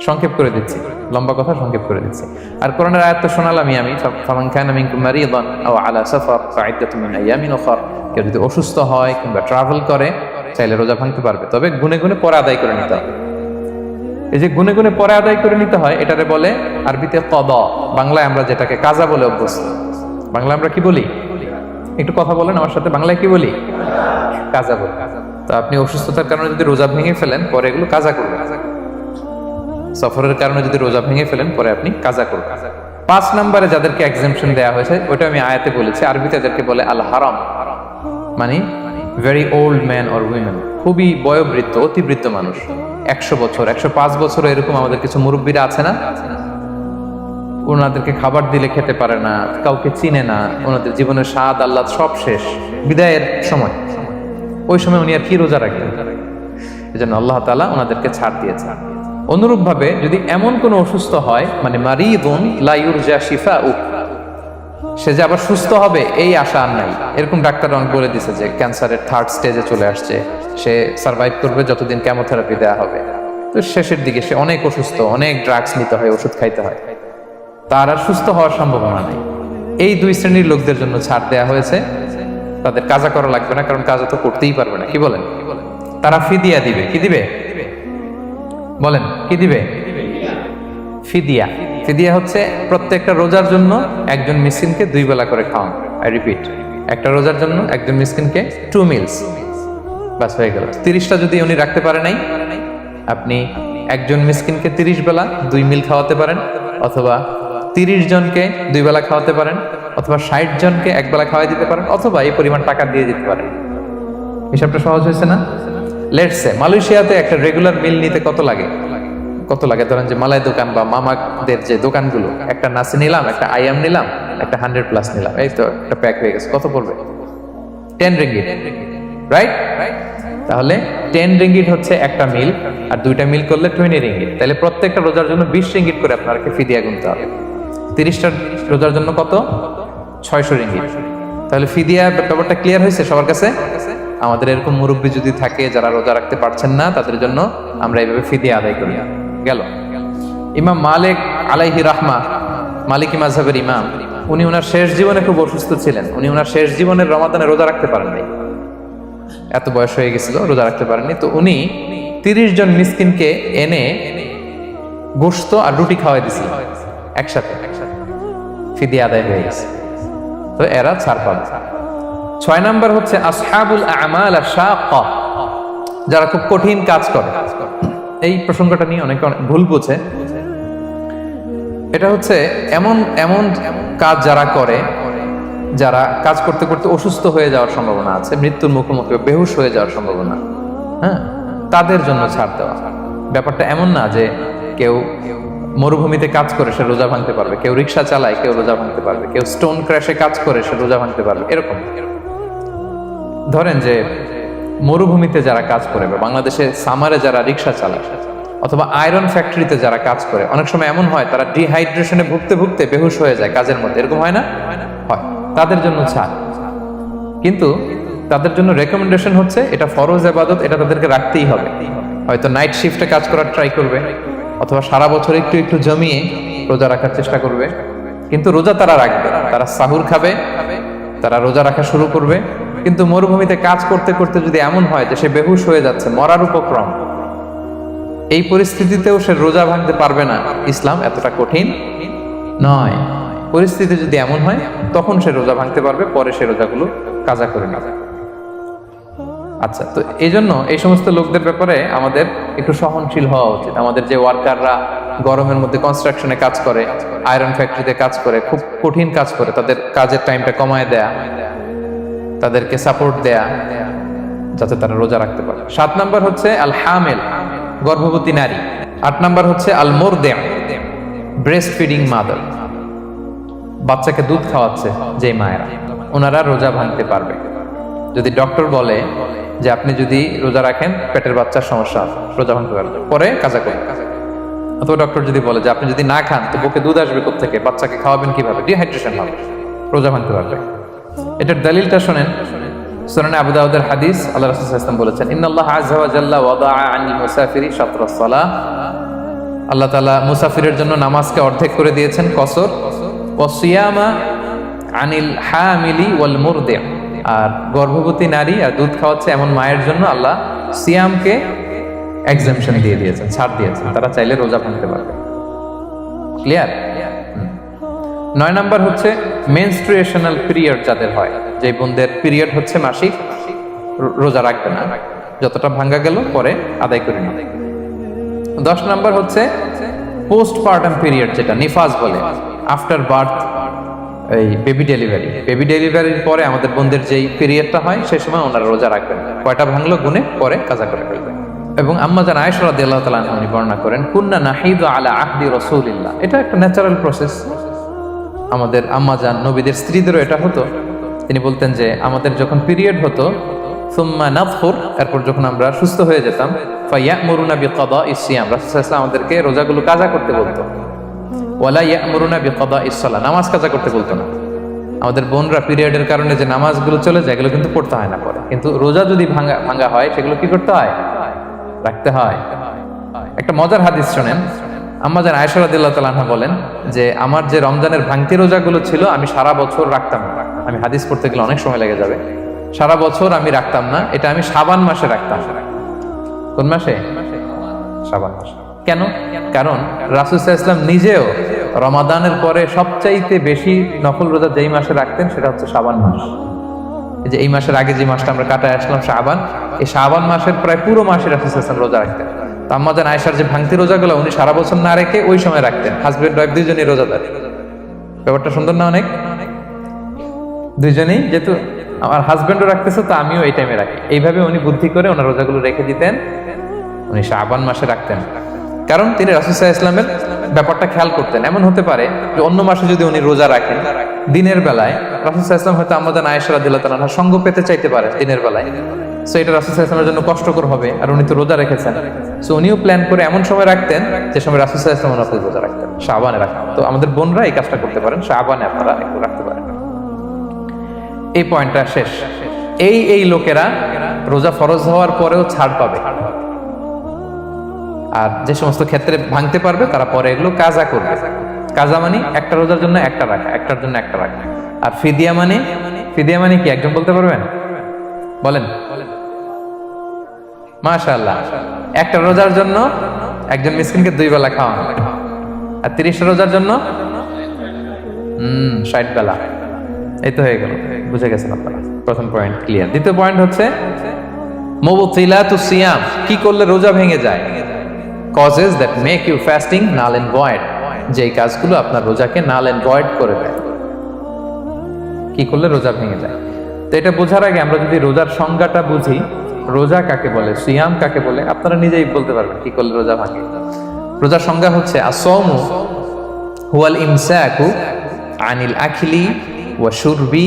সংক্ষেপ করে দিচ্ছি, লম্বা কথা সংক্ষেপ করে দিচ্ছি। আর কোরআনের আয়াত তো শোনালামই আমি, ফামান কানা মিনকুম মারিদান আও আলা সাফার ফাইদ্দাতুম মিন আইয়ামিন উখর। কেউ যদি অসুস্থ হয় কিংবা ট্রাভেল করে চাইলে রোজা ভাঙতে পারবে, তবে গুনে গুনে পরে আদায় করে নিতে হবে। এই যে গুনে গুনে পরে আদায় করে নিতে হয়, এটারে বলে আরবিতে কদা, বাংলায় আমরা যেটাকে কাজা বলে অভ্যস্ত। বাংলা আমরা কি বলি? একটু কথা বলেন আমার সাথে, বাংলায় কি বলি? কাজা বলি। তো আপনি অসুস্থতার কারণে যদি রোজা ভেঙে ফেলেন, পরে এগুলো কাজা করবেন। সফরের কারণে যদি রোজা ভেঙে ফেলেন, পরে আপনি কাজা করবেন। 5 নম্বরে যাদেরকে এক্সাম্পশন দেওয়া হয়েছে, ওটা আমি আয়াতে বলেছি, আরবিতে যাদেরকে বলে আল হারাম, মানে very old man or women, খুবই বয়োবৃদ্ধ, অতিবৃদ্ধ মানুষ, 100 বছর 105 বছর, এরকম আমাদের কিছু মুরব্বীরা আছে না, ওনাদেরকে খাবার দিলে খেতে পারে না, কাউকে চিনে না, ওনাদের জীবনের স্বাদ আহ্লাদ সব শেষ, বিদায়ের সময়, ওই সময় উনি আর কি রোজা রাখবেন? এজন্য আল্লাহ তাআলা ওনাদেরকে ছাড় দিয়েছে। অনুরূপ ভাবে যদি এমন কোনো অসুস্থ হয়, মানে মারিদুন লা ইউরজা শিফাউ, সে যে আবার সুস্থ হবে এই আশা আর নাই, এরকম ডাক্তার অনেক বলে দিছে যে ক্যান্সারের 3rd স্টেজে চলে আসছে, সে সার্ভাইভ করবে যতদিন কেমোথেরাপি দেওয়া হবে, তো শেষের দিকে সে অনেক অসুস্থ, অনেক ড্রাগস নিতে হয়, ওষুধ খাইতে হয়, তার আর সুস্থ হওয়ার সম্ভাবনা নেই। এই 2 শ্রেণীর লোকদের জন্য ছাড় দেয়া হয়েছে, তাদের কাজা করা লাগবে না, কারণ কাজা তো করতেই পারবে না। কি বলেন? তারা ফিদিয়া দিবে। কি দিবে বলেন? কি দিবে? ফিদিয়া। ফিদিয়া হচ্ছে প্রত্যেকটা রোজার জন্য একজন মিসকিনকে 2 বেলা করে খাওয়ানো। আই রিপিট, একটা রোজার জন্য একজন মিসকিনকে 2 মিলস, বাস হয়ে গেল। 30টা যদি উনি রাখতে পারে নাই, আপনি একজন মিসকিনকে 30 বেলা 2 মিল খাওয়াতে পারেন, অথবা 30 জনকে 2 বেলা খাওয়াতে পারেন, অথবা 60 জনকে 1 বেলা খাওয়াই দিতে পারেন, অথবা এই পরিমাণ টাকা দিয়ে দিতে পারেন। হিসাবটা সহজ হয়েছে না? লেটস সে মালয়েশিয়াতে একটা রেগুলার মিল নিতে কত লাগে? ধরেন যে মালাই দোকান বা মামাদের যে দোকানগুলো, একটা নাসি নিলাম, একটা আইয়াম নিলাম, একটা 100+ নিলাম, এই তো একটা প্যাক হয়ে গেছে। কত পড়বে? 10 রিঙ্গিট, রাইট? তাহলে 10 রিঙ্গিট হচ্ছে একটা মিল, আর 2টা মিল করলে 20 রিঙ্গিট। তাহলে প্রত্যেকটা রোজার জন্য 20 রিঙ্গিট করে আপনাকে ফিদিয়া গুনতে হবে। 30টা রোজার জন্য কত? 600 রিঙ্গিট। তাহলে ফিদিয়া ব্যাপারটা ক্লিয়ার হয়েছে সবার কাছে? আমাদের এরকম মুরব্বী যদি থাকে যারা রোজা রাখতে পারছেন না, তাদের জন্য আমরা এইভাবে ফিদিয়া আদায় করি। গেল। ইমাম মালিক আলাইহি রাহমা, মালিকি মাযহাবের ইমাম, উনি ওনার শেষ জীবনে খুব অসুস্থ ছিলেন। উনি ওনার শেষ জীবনের রমাদানে রোজা রাখতে পারেন নাই, এত বয়স হয়ে গেছিল, রোজা রাখতে পারেননি। তো উনি 30 জন মিসকিনকে এনে গোশত আর রুটি খাওয়াই দিছিল একসাথে, ফিদিয়া আদায় হয়ে গেছে। তো এরা ছাড় পাবে। 6 নাম্বার হচ্ছে আসহাবুল আমাল আশ-শাক্কা, যারা খুব কঠিন কাজ করে। এই প্রসঙ্গটা নিয়ে অনেকে ভুল বোঝে। এটা হচ্ছে এমন এমন কাজ যারা করে, যারা কাজ করতে করতে অসুস্থ হয়ে যাওয়ার সম্ভাবনা আছে, মৃত্যুর মুখোমুখি, বেহুশ হয়ে যাওয়ার সম্ভাবনা, হ্যাঁ, তাদের জন্য ছাড় দেওয়া। ব্যাপারটা এমন না যে কেউ মরুভূমিতে কাজ করে সে রোজা ভাঙতে পারবে, কেউ রিক্সা চালায় কেউ রোজা ভাঙতে পারবে, কেউ স্টোন ক্র্যাশে কাজ করে সে রোজা ভাঙতে পারবে, এরকম। ধরেন যে মরুভূমিতে যারা কাজ করে, বা বাংলাদেশে সামারে যারা রিক্সা চালায়, অথবা আয়রন ফ্যাক্টরিতে যারা কাজ করে, অনেক সময় এমন হয় তারা ডিহাইড্রেশনে ভুগতে ভুগতে বেহুশ হয়ে যায় কাজের মধ্যে, এরকম হয় না? হয়। তাদের জন্য ছাড়, কিন্তু তাদের জন্য রেকমেন্ডেশন হচ্ছে এটা ফরজ ইবাদত, এটা তাদেরকে রাখতেই হবে। হয়তো নাইট শিফটে কাজ করার ট্রাই করবে, অথবা সারা বছর একটু একটু জমিয়ে রোজা রাখার চেষ্টা করবে, কিন্তু রোজা তারা রাখবে, তারা সাহুর খাবে, তারা রোজা রাখা শুরু করবে। কিন্তু মরুভূমিতে কাজ করতে করতে যদি এমন হয় যে সে বেহুশ হয়ে যাচ্ছে, মরার উপক্রম, এই পরিস্থিতিতেও সে রোজা ভাঙতে পারবে না, ইসলাম এতটা কঠিন নয়। পরিস্থিতি যদি এমন হয় তখন সে রোজা ভাঙতে পারবে, পরে সে রোজাগুলো কাজা করে নেবে। আচ্ছা, তো এই জন্য এই সমস্ত লোকদের ব্যাপারে আমাদের একটু সহনশীল হওয়া উচিত। আমাদের যে ওয়ার্কাররা গরমের মধ্যে কনস্ট্রাকশনে কাজ করে, আয়রন ফ্যাক্টরিতে কাজ করে, খুব কঠিন কাজ করে, তাদের কাজের টাইমটা কমায় দেয়া, তাদেরকে সাপোর্ট দেয়া, যাতে তারা রোজা রাখতে পারে। 7 নাম্বার হচ্ছে আল হামিল, গর্ভবতী নারী। 8 নাম্বার হচ্ছে আল মুরদি, ব্রেস্ট ফিডিং মাদার, বাচ্চাকে দুধ খাওয়াচ্ছে যে মায়েরা, ওনারা রোজা ভাঙতে পারবে। যদি ডক্টর বলে যে আপনি যদি রোজা রাখেন পেটের বাচ্চার সমস্যা, রোজা ভাঙতে পারবে, পরে কাজা করবেন। অথবা ডক্টর যদি বলে যে আপনি যদি না খান তো বুকে দুধ আসবে কোত্থেকে, বাচ্চাকে খাওয়াবেন কিভাবে, ডিহাইড্রেশন হবে, রোজা ভাঙতে পারবে। এটার দলিলটা শোনেন, সুনানে আবু দাউদের হাদিস, আল্লাহ রাসূল সাল্লাল্লাহু আলাইহি ওয়াসাল্লাম বলেছেন, ইন্নাল্লাহ আযজা ওয়া জাল্লা ওয়াদাআ আনিল মুসাফিরি শাতরাস সালাহ, আল্লাহ তাআলা মুসাফিরের জন্য নামাজকে অর্ধেক করে দিয়েছেন, কসর, ওয়া সিয়ামা আনিল হামিলি ওয়াল মুরদি, আর গর্ভবতী নারী আর দুধ খাওয়াচ্ছে এমন মায়ের জন্য আল্লাহ সিয়ামকে এক্সাম্পশন দিয়ে দিয়েছেন, ছাড় দিয়েছেন, তারা চাইলে রোজা ভাঙতে পারবে। ক্লিয়ার? 9 নাম্বার হচ্ছে মেনস্ট্রুয়েশনাল পিরিয়ড যাদের হয়, যে বোনদের পিরিয়ড হচ্ছে মাসিক, রোজা রাখবে না, যতটা ভাঙ্গা গেল পরে আদায় করে নেবে। 10 নাম্বার হচ্ছে পোস্টপার্টাম পিরিয়ড, যেটা নিফাস বলে, আফটার বার্থ, এই বেবি ডেলিভারির পরে আমাদের বোনদের যেই পিরিয়ডটা হয় সেই সময় ওনারা রোজা রাখবেন, কয়টা ভাঙলো গুনে পরে কাজা করে ফেলবেন। এবং আম্মা জান আয়েশা রাদিয়াল্লাহু তাআলা আনহা বর্ণনা করেন, কুন্না নাহিদু আলা আহদি রাসূলিল্লাহ, এটা একটা ন্যাচারাল প্রসেস, আমাদের আম্মা জান নবীদের স্ত্রীদেরও এটা হতো। তিনি বলতেন যে আমাদের যখন পিরিয়ড হতো, সুম্মা নাতহুর, এরপর যখন আমরা সুস্থ হয়ে যেতাম, ফায়ামুরুনা বিকাদাইস সিয়াম, রাসূল সাল্লাল্লাহু আলাইহি ওয়াসাল্লাম আমাদেরকে রোজাগুলো কাজা করতে বলতো, ওয়ালা ইয়ামুরুনা বিকাদাইস সালাহ, নামাজ কাজা করতে বলতো না। আমাদের বোনরা পিরিয়ডের কারণে যে নামাজগুলো চলে যায়, এগুলো কিন্তু পড়তে হয় না পরে, কিন্তু রোজা যদি ভাঙা হয় সেগুলো কি করতে হয়? রাখতে হয়। একটা মজার হাদিস শোনেন, আম্মা জান আয়েশা রাদিয়াল্লাহু তাআলা আনহা বলেন যে আমার যে রমজানের ভাঙতি রোজাগুলো ছিল আমি সারা বছর রাখতাম না। আমি হাদিস পড়তে গেলে অনেক সময় লেগে যাবে। সারা বছর আমি রাখতাম না, এটা আমি শাবান মাসে রাখতাম। কোন মাসে? শাবান মাসে। কেন? কারণ রাসূল সাল্লাল্লাহু আলাইহি ওয়াসাল্লাম নিজেও রমাদানের পরে সবচাইতে বেশি নফল রোজা যেই মাসে রাখতেন সেটা হচ্ছে শাবান মাস। এই যে এই মাসের আগে যে মাসটা আমরা কাটায় আসলাম শাবান, এই শাবান মাসের প্রায় পুরো মাসে রাসূল সাল্লাল্লাহু আলাইহি ওয়াসাল্লাম রোজা রাখতেন। তো আম্মা জান আয়েশার যে ভাঙতি রোজাগুলো উনি সারা বছর না রেখে ওই সময় রাখতেন। হাজবেন্ড ওয়াইফ দুইজনই রোজাদার। ব্যাপারটা সুন্দর না অনেক? দুইজনেই, যেহেতু আমার হাজবেন্ডও রাখতেছে তো আমিও এই টাইমে রাখি, এইভাবে উনি বুদ্ধি করে ওনার রোজাগুলো রেখে দিতেন। উনি শাবান মাসে রাখতেন কারণ তিনি রাসূল সাল্লাল্লাহু আলাইহি ওয়াসাল্লামের ব্যাপারটা খেয়াল করতেন। এমন হতে পারে যে অন্য মাসে যদি উনি রোজা রাখেন, দিনের বেলায় রাসূল সাল্লাল্লাহু আলাইহি ওয়াসাল্লাম হয়তো আম্মা জান আয়েশা রাদিয়াল্লাহু তাআলা আনহা সঙ্গ পেতে চাইতে পারে দিনের বেলায়, সো এটা রাসূল সাল্লাল্লাহু আলাইহি ওয়াসাল্লামের জন্য কষ্টকর হবে, আর উনি তো রোজা রেখেছেন, সো উনিও প্ল্যান করে এমন সময় রাখতেন যে সময় রাসূল সাল্লাল্লাহু আলাইহি ওয়াসাল্লাম নফল রোজা রাখতেন, শাবানে রাখতেন। তো আমাদের বোনরা এই কাজটা করতে পারেন, শাবানে আপনারা একটু রাখতে পারেন। এই পয়েন্টটা শেষ। এই লোকেরা রোজা ফরজ হওয়ার পরেও ছাড় পাবে, আর যে সমস্ত ক্ষেত্রে ভাঙতে পারবে তারা পরে এগুলো কাজা করবে। কাজা মানে একটা রোজার জন্য একটা রাখা, একটার জন্য একটা রাখা। আর ফিদিয়া মানে কি একজন বলতে পারবেন? বলেন। মাশাআল্লাহ, একটা রোজার জন্য একজন মিসকিনকে 2 বেলা খাওয়ানো, আর 30 রোজার জন্য 60 বেলা। এই তো হয়ে গেল, বুঝে গেছেন আপনারা। প্রথম পয়েন্ট ক্লিয়ার। দ্বিতীয় পয়েন্ট হচ্ছে মুবতিলাতুস সিয়াম, কি করলে রোজা ভেঙে যায়। Causes that make you fasting null and void, যে কাজগুলো আপনার রোজাকে নাল এন্ড ভয়েড করে দেয়। কি করলে রোজা ভেঙে যায়? তো এটা বোঝার আগে আমরা যদি রোজার সংজ্ঞাটা বুঝি, রোজা কাকে বলে, সিয়াম কাকে বলে, আপনারা নিজেই বলতে পারবেন কি করলে রোজা ভাঙে। রোজার সংজ্ঞা হচ্ছে আসওমু হুয়াল ইমসাকু আনিল আখলি ওয়া শুরবি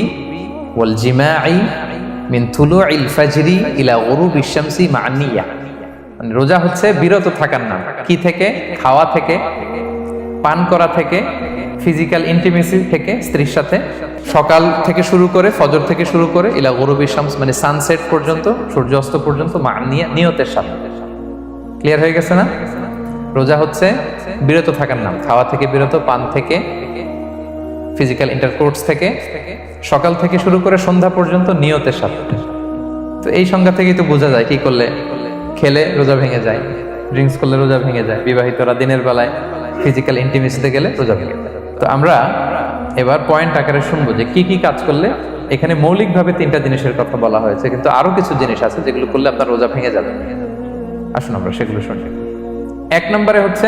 ওয়াল জিমাই মিন তুলুইল ফাজরি ইলা গুরুবিশ শামসি মা নিয়া। মানে রোজা হচ্ছে বিরত থাকার নাম। কি থেকে? খাওয়া থেকে, পান করা থেকে, ফিজিক্যাল ইন্টিমেসি থেকে স্ত্রীর সাথে, সকাল থেকে শুরু করে, ফজর থেকে শুরু করে ইলা গুরুবিশ শামস মানে সানসেট পর্যন্ত, সূর্যাস্ত পর্যন্ত, মা নিয়তের সাথে। ক্লিয়ার হয়ে গেছে না? রোজা হচ্ছে বিরত থাকার নাম। খাওয়া থেকে বিরত, পান থেকে, ফিজিক্যাল ইন্টারকোর্স থেকে, সকাল থেকে শুরু করে সন্ধ্যা পর্যন্ত নিয়তের সাথে। তো এই সংজ্ঞা থেকেই তো বোঝা যায় কি করলে, খেলে রোজা ভেঙে যায়, ড্রিঙ্কস করলে রোজা ভেঙে যায়, বিবাহিতরা দিনের বেলায় ফিজিক্যাল ইন্টিমেসিতে গেলে রোজা ভেঙে যায়। তো আমরা এবার পয়েন্ট আকারে শুনবো যে কি কি কাজ করলে। এখানে মৌলিকভাবে 3টা জিনিসের কথা বলা হয়েছে, কিন্তু আরো কিছু জিনিস আছে যেগুলো করলে আপনার রোজা ভেঙে যাবে। আসুন আমরা সেগুলো শুনি। 1 নম্বরে হচ্ছে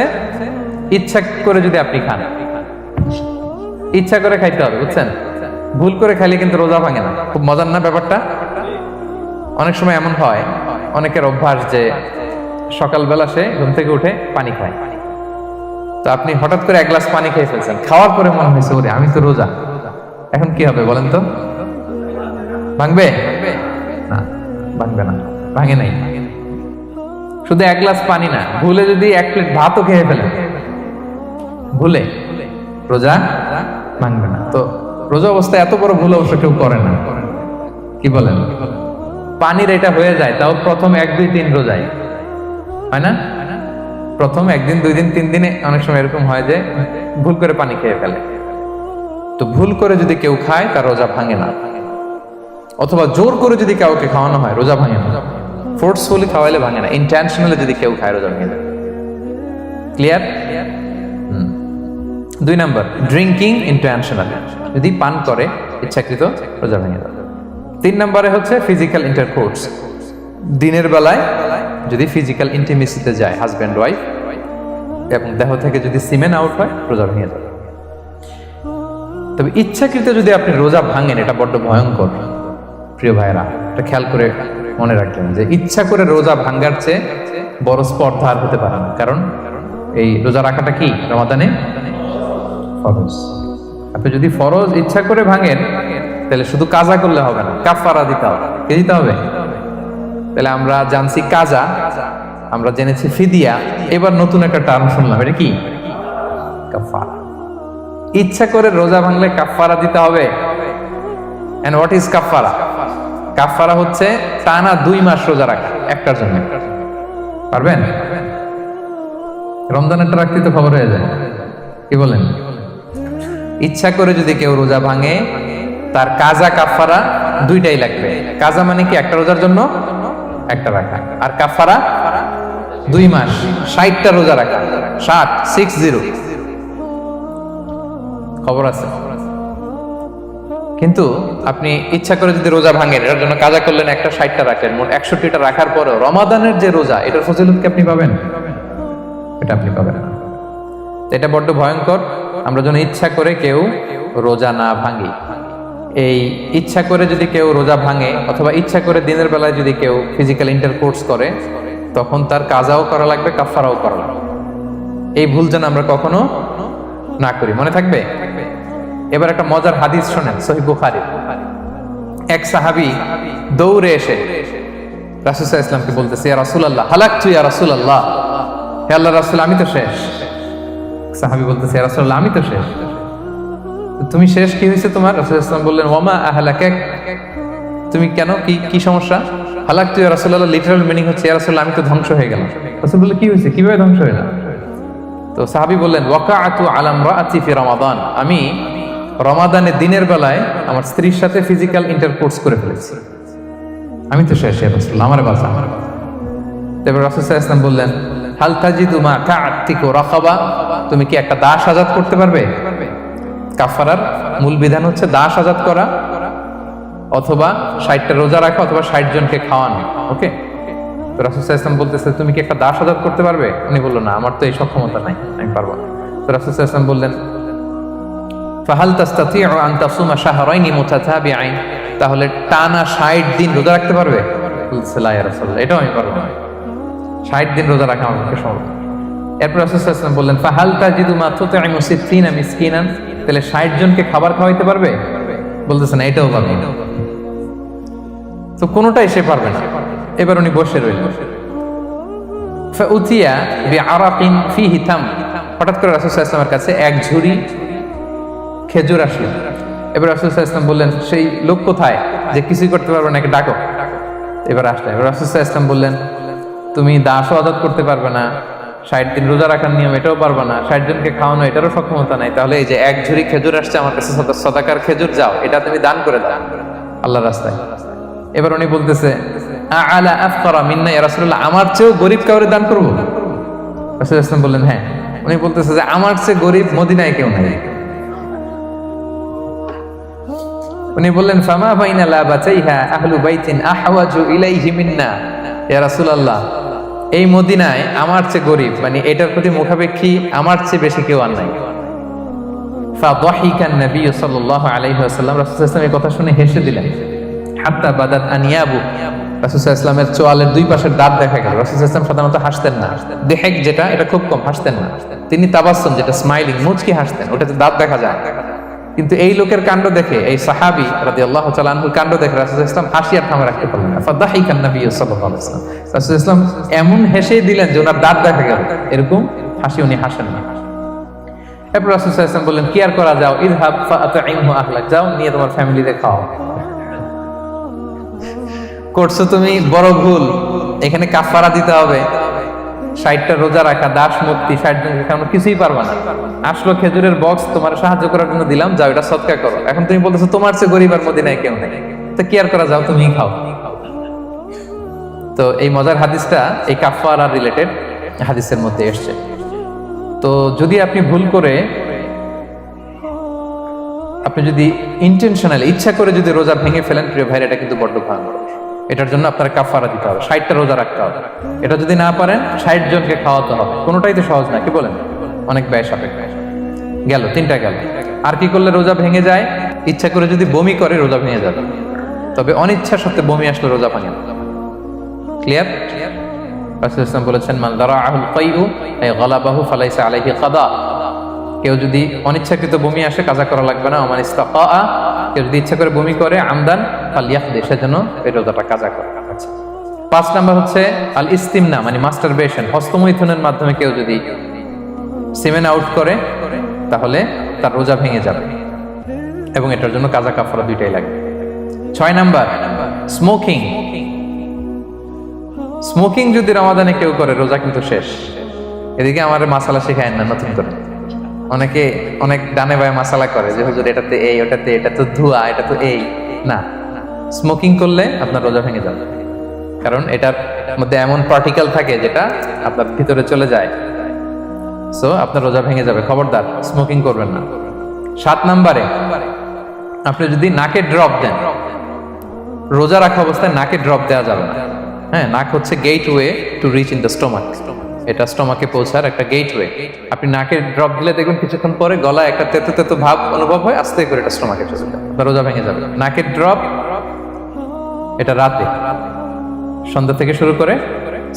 ইচ্ছা করে যদি আপনি খান, ইচ্ছা করে খাইতে হবে, বুঝছেন? ভুল করে খাইলে কিন্তু রোজা ভাঙে না। খুব মজার না ব্যাপারটা? অনেক সময় এমন হয়, অনেকের অভ্যাস যে সকালবেলা সে ঘুম থেকে উঠে পানি খায়। তো আপনি হঠাৎ করে 1 গ্লাস পানি খেয়ে ফেলছেন, খাওয়ার পরে মনে হয়েছে ওরে আমি তো রোজা, এখন কি হবে বলেন তো? ভাঙবে না? ভাঙবে না, ভাঙে নাই। শুধু 1 গ্লাস পানি না, ভুলে যদি 1 প্লেট ভাতও খেয়ে ফেলেন, ভুলে, রোজা ভাঙবে না। তো রোজা অবস্থায় এত বড় ভুল অবশ্য কেউ করে না, কি বলেন? পানির এটা হয়ে যায়, তাও প্রথম 1, 2, 3 রোজায় হয় না? প্রথম 1 দিন, 2 দিন, 3 দিনে অনেক সময় এরকম হয় যে ভুল করে পানি খেয়ে ফেলে। তো ভুল করে যদি কেউ খায় তার রোজা ভাঙে না। অথবা জোর করে যদি কাউকে খাওয়ানো হয় রোজা ভাঙে না। ফোর্সফুলি খাওয়াইলে ভাঙে না, ইন্টেনশনালি যদি কেউ খায় রোজা ভেঙে যায়। ক্লিয়ার? 2 নাম্বার, ড্রিঙ্কিং ইন্টেনশনালি, যদি পান করে ইচ্ছাকৃত রোজা ভেঙে যাবে। 3 নম্বরে হচ্ছে ফিজিক্যাল ইন্টারকোর্স, দিনের বেলায় যদি ফিজিক্যাল ইন্টিমেসিতে যায় হাজব্যান্ড ওয়াইফ এবং দেহ থেকে যদি সিমেন আউট হয় রোজা ভেঙে যাবে। তবে ইচ্ছাকৃত যদি আপনি রোজা ভাঙেন, এটা বড্ড ভয়ঙ্কর প্রিয় ভাইরা, এটা খেয়াল করে মনে রাখবেন যে ইচ্ছা করে রোজা ভাঙ্গার চেয়ে বড় স্পর্ধা আর হতে পারে না। কারণ এই রোজা রাখাটা কি রমাদানে ফরজ। আপনি যদি ফরজ ইচ্ছা করে ভাঙেন তাহলে শুধু কাজা করলে হবে না, কাফারা দিতে হবে। কে দিতে হবে? তাহলে আমরা জানছি কাজা, আমরা জেনেছি ফিদিয়া, এবার নতুন একটা টার্ম শুনলাম, এটা কি? কাফারা। ইচ্ছা করে রোজা ভাঙলে কাফারা দিতে হবে। এন্ড হোয়াট ইজ কাফারা? কাফারা হচ্ছে টানা 2 মাস রোজা রাখা একটার জন্য। পারবেন? রমজানেরটা রাখতে তো খবর হয়ে যায়, কি বলেন? ইচ্ছা করে যদি কেউ রোজা ভাঙে তার কাজা কাফারা দুইটাই লাগবে। কাজা মানে কি? একটা রোজার জন্য একটা রাখা, আর কাফারা 2 মাস 60টা রোজা রাখা। 60 খবর আছে। কিন্তু আপনি ইচ্ছা করে যদি রোজা ভাঙেন, এটার জন্য কাজা করলেন, একটা 60টা রাখলেন, মোট 61টা রাখার পরেও রমাদানের যে রোজা, এটার ফজিলত কি আপনি পাবেন? এটা আপনি পাবেন না। এটা বড্ড ভয়ঙ্কর। আমরা যেন ইচ্ছা করে কেউ রোজা না ভাঙি। এই ইচ্ছা করে যদি কেউ রোজা ভাঙে অথবা ইচ্ছা করে দিনের বেলায় যদি কেউ ফিজিক্যাল ইন্টারকোর্স করে, তখন তার কাজাও করা লাগবে, কাফারাও করা লাগবে। এই ভুল যেন আমরা কখনো না করি, মনে থাকবে। এবার একটা মজার হাদিস শোনেন, সহিহ বুখারী। এক সাহাবী দৌড়ে এসে রাসূল সাল্লাল্লাহু আলাইহি ওয়াসাল্লামকে বলতেছে, ইয়া রাসূলুল্লাহ হালাকতু ইয়া রাসূলুল্লাহ, হে আল্লাহর রাসূল আমি তো শেষ। সাহাবী বলতেছে, ইয়া রাসূলুল্লাহ আমি তো শেষ। তুমি শেষ, কি হয়েছে তোমার? রাসূল সাল্লাল্লাহু আলাইহি ওয়াসাল্লাম বললেন, ওয়ামা আহলাকাক, তুমি কেন, কি সমস্যা? হালাকতু ইয়া রাসূলুল্লাহ লিটারাল মিনিং হচ্ছে, ইয়া রাসূলুল্লাহ আমি তো ধ্বংস হয়ে গেলাম। রাসূল বললেন, কি হয়েছে, কিভাবে ধ্বংস হয়ে গেল? তো সাহাবী বললেন, ওয়াকাআতু আলা ইমরাআতি ফি রমাদান, আমি রমাদানে দিনের বেলায় আমার স্ত্রীর সাথে ফিজিক্যাল ইন্টারকোর্স করে ফেলেছি, আমি তো শেষ, ইয়া রাসূলুল্লাহ আমারে বাঁচান। তারপর রাসূল সাল্লাল্লাহু আলাইহি ওয়াসাল্লাম বললেন, হাল তাজিদু মা কা'আতিকু রাকাবা, তুমি কি একটা দাস আজাদ করতে পারবে? কাফারার মূল বিধান হচ্ছে দাস আজাদ করা অথবা 60টা রোজা রাখা অথবা 60 জনকে খাওয়ানো। ওকে, তো রাসূল সাল্লাল্লাহু আলাইহি ওয়াসাল্লাম বলতেছে, তুমি কি একটা দাস আজাদ করতে পারবে? উনি বলল, না আমার তো এই সক্ষমতা নাই, আমি পারবো না। তো রাসূল সাল্লাল্লাহু আলাইহি ওয়াসাল্লাম বললেন, ফাহাল তাস্তাতিউ আন তাসুমা শাহরাইনি মুতাতাবিআইন, তাহলে টানা 60 দিন রোজা রাখতে পারবে? বলছে, লা ইয়া রাসূলুল্লাহ, এটাও আমি পারবো না, 60 দিন রোজা রাখা আমার পক্ষে সম্ভব। এরপর রাসূল সাল্লাল্লাহু আলাইহি ওয়াসাল্লাম বললেন, ফাহাল তাজিদু মা তুতঈমু 60 মিসকিনান, তাহলে 60 জনকে খাবার খাওয়াইতে পারবে? বলতেছে, না এটাও পারবে না। তো কোনোটাই সে পারবে না। এবার উনি বসে রইলেন। ফাউতিয়া বিআরাকিন ফিহি তাম, হঠাৎ করে রাসূল সাল্লাল্লাহু আলাইহি ওয়াসাল্লামের কাছে এক ঝুড়ি খেজুর আসলো। এবার রাসূল সাল্লাল্লাহু আলাইহি ওয়াসাল্লাম বললেন, সেই লোক কোথায় যে কিছুই করতে পারবে না, ডাকো। এবার আসলে এবার রাসূল সাল্লাল্লাহু আলাইহি ওয়াসাল্লাম বললেন, তুমি দাসও আজাদ করতে পারবে না, 60 দিন রোজা রাখার নিয়ম এটাও পারবে না, 60 জনকে খাওয়ানো এটারও সক্ষমতা নাই, তাহলে এই যে এক ঝুড়ি খেজুর আসছে আমার কাছে, সাদাকার খেজুর, যাও এটা তুমি দান করে দাও আল্লাহর রাস্তায়। এবার উনি বলতেছে, আলা আফকারা মিন্না ইয়া রাসূলুল্লাহ, আমার চেয়েও গরীব কাউরে দান করব? রাসূল সাল্লাল্লাহু আলাইহি ওয়াসাল্লাম বললেন, হ্যাঁ। উনি বলতেছে যে আমার চেয়ে গরীব মদিনায় কেউ নাই। উনি বললেন, ফামা বাইনা লাবাতাইহা আহলু বাইতিন আহওয়াজু ইলাইহি মিন্না ইয়া রাসূলুল্লাহ, এই মদিনায় আমার চেয়ে গরীব, মানে এটার প্রতি মুখাপেক্ষী আমার চেয়ে বেশি কেউ আর নাই। ফাদাহিকান নবী সাল্লাল্লাহু আলাইহি ওয়াসাল্লাম, রাসূল সাল্লাল্লাহু আলাইহি ওয়াসাল্লাম এই কথা শুনে হেসে দিলেন। হাত্তা বাদাত আনিয়াবু, রাসূল সাল্লাল্লাহু আলাইহি ওয়াসাল্লামের চোয়ালের দুই পাশের দাঁত দেখা গেল। রাসূল সাল্লাল্লাহু আলাইহি ওয়াসাল্লাম সাধারণত হাসতেন না, দেহেক যেটা এটা খুব কম হাসতেন না, তিনি তাবাসসুম যেটা স্মাইলিং মুচকি হাসতেন, ওটাতে দাঁত দেখা যায়। কিন্তু এই লোকের কাণ্ড দেখে, এই সাহাবী রাদিয়াল্লাহু তাআলা আনহুর কাণ্ড দেখে রাসূল সাল্লাল্লাহু আলাইহি ওয়াসাল্লাম হাসি আর থামে রাখতে পারলেন না। ফাদাহিকান নবী সাল্লাল্লাহু আলাইহি ওয়াসাল্লাম, রাসূল সাল্লাল্লাহু আলাইহি ওয়াসাল্লাম এমন হেসে দিলেন যে ওনার দাঁত দেখা গেল, এরকম হাসি উনি হাসেন না। এরপর রাসূল সাল্লাল্লাহু আলাইহি ওয়াসাল্লাম বললেন, কি আর করা, যাও, ইযহাব ফাআতঈমহু আহলাক, যাও নিয়ে তোমার ফ্যামিলিতে খাও। করছো তুমি বড় ভুল, এখানে কাফারা দিতে হবে, 60টা রোজা রাখা, দাস মুক্তি, 60 জনকে খাওয়ানো, কিছুই পারবা না। আসলো খেজুরের বক্স, তোমার সাহায্য করার জন্য দিলাম, যাও এটা সদকা করো। এখন তুমি বলতেছো তোমার চেয়ে গরীব আর মদিনায় কেউ নেই, তো কি আর করা, যাও তুমিই খাও। তো এই মজার হাদিসটা এই কাফারা রিলেটেড হাদিসের মধ্যে এসছে। তো যদি আপনি ভুল করে আপনি যদি ইন্টেনশনালি ইচ্ছা করে যদি রোজা ভেঙে ফেলেন প্রিয় ভাইরা, এটা কিন্তু বড্ড ভয়ঙ্কর। এটার জন্য আপনার কাফারা দিতে হবে, 60টা রোজা রাখতে হবে। এটা যদি না পারেন 60 জনকে খাওয়াতে হবে। কোনোটাই তো সহজ না, কি বলেন? অনেক ব্যয় সাপেক্ষ। গেল 3টা গেল। আর কি করলে রোজা ভেঙে যায়? ইচ্ছা করে যদি বমি করে রোজা ভেঙে যাবে, তবে অনিচ্ছা সত্ত্বে বমি আসলে রোজা ভাঙে না। ক্লিয়ার? রাসূলুল্লাহ সাল্লাল্লাহু আলাইহি ওয়াসাল্লাম বলেছেন, মান দারাআহুল ফাইউ আই গালাবাহু ফালাইসা আলাইহি কাদা। কেউ যদি অনিচ্ছাকৃত বমি আসে কাজা করা লাগবে না। ওমান ইস্তাকা, কেউ যদি ইচ্ছা করে বমি করে আমদান ফালইয়াকদি, সেজন্য এই রোজাটা কাজা করে। আচ্ছা, 5 নাম্বার হচ্ছে আল ইস্তিমনা, মানে মাস্টারবেশন, হস্তমৈথুনের মাধ্যমে কেউ যদি সিমেন আউট করে তাহলে তার রোজা ভেঙে যাবে এবং এটার জন্য কাজা কাফারা দুইটাই লাগবে। 6 নাম্বার স্মোকিং। স্মোকিং যদি রমাদানে কেউ করে রোজা কিন্তু শেষ। এদিকে আমার মাসালা শেখায় না নতুন করে, অনেকে অনেক ডানে বায়ে মাসালা করে যে হুজুর এটাতে এই, ওটাতে এটা তো ধোঁয়া, এটা তো এই না। স্মোকিং করলে আপনার রোজা ভেঙে যাবে, কারণ এটার মধ্যে এমন পার্টিকেল থাকে যেটা আপনার ভিতরে চলে যায়, সো আপনার রোজা ভেঙে যাবে। খবরদার স্মোকিং করবেন না। 7 নাম্বারে আপনি যদি নাকে ড্রপ দেন, রোজা রাখা অবস্থায় নাকে ড্রপ দেওয়া যাবে না। হ্যাঁ, নাক হচ্ছে gateway to reach in the stomach. এটা স্টোমাকে পৌঁছার একটা গেটওয়ে। আপনি নাকে ড্রপ দিলে দেখবেন কিছুক্ষণ পরে গলায় একটা তেতো তেতো ভাব অনুভব হয়, আস্তে করে এটা স্টোমাকে চলে যায়, আপনার রোজা ভেঙে যাবে। নাকের ড্রপ এটা রাতে, সন্ধ্যা থেকে শুরু করে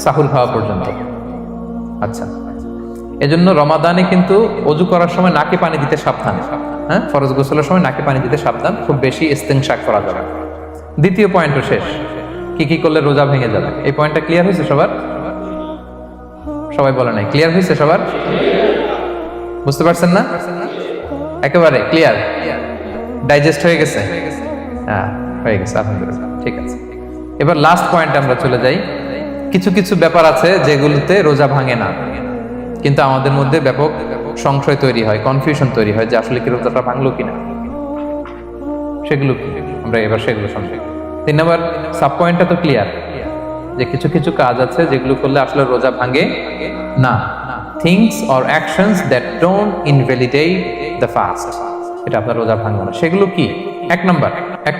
সাহুর খাওয়া পর্যন্ত। আচ্ছা, এজন্য রমাদানে কিন্তু অজু করার সময় নাকে পানি দিতে সাবধান। হ্যাঁ, ফরজ গোসলের সময় নাকে পানি দিতে সাবধান, খুব বেশি ইস্তেনশাক করা যাবে। দ্বিতীয় পয়েন্টও শেষ, কি কি করলে রোজা ভেঙে যাবে। এই পয়েন্টটা ক্লিয়ার হয়েছে সবার? সবাই বলে নাই, ক্লিয়ার হয়েছে সবার? বুঝতে পারছেন না? একেবারে ক্লিয়ার, ডাইজেস্ট হয়ে গেছে? হ্যাঁ, হয়ে গেছে, আলহামদুলিল্লাহ। ঠিক আছে, এবার লাস্ট পয়েন্ট আমরা চলে যাই। কিছু কিছু ব্যাপার আছে যেগুলোতে রোজা ভাঙে না, কিন্তু আমাদের মধ্যে ব্যাপক সংশয় তৈরি হয়, কনফিউশন তৈরি হয় যে আসলে কি রোজাটা ভাঙলো কিনা। সেগুলো কি আমরা এবার সেগুলো শুনবো। 3 নম্বর সাব পয়েন্টটা তো ক্লিয়ার যে কিছু কিছু কাজ আছে যেগুলো করলে আসলে রোজা ভাঙে না। Things or actions that don't invalidate the fast, এটা আপনার রোজা ভাঙবে না। সেগুলো কি? 1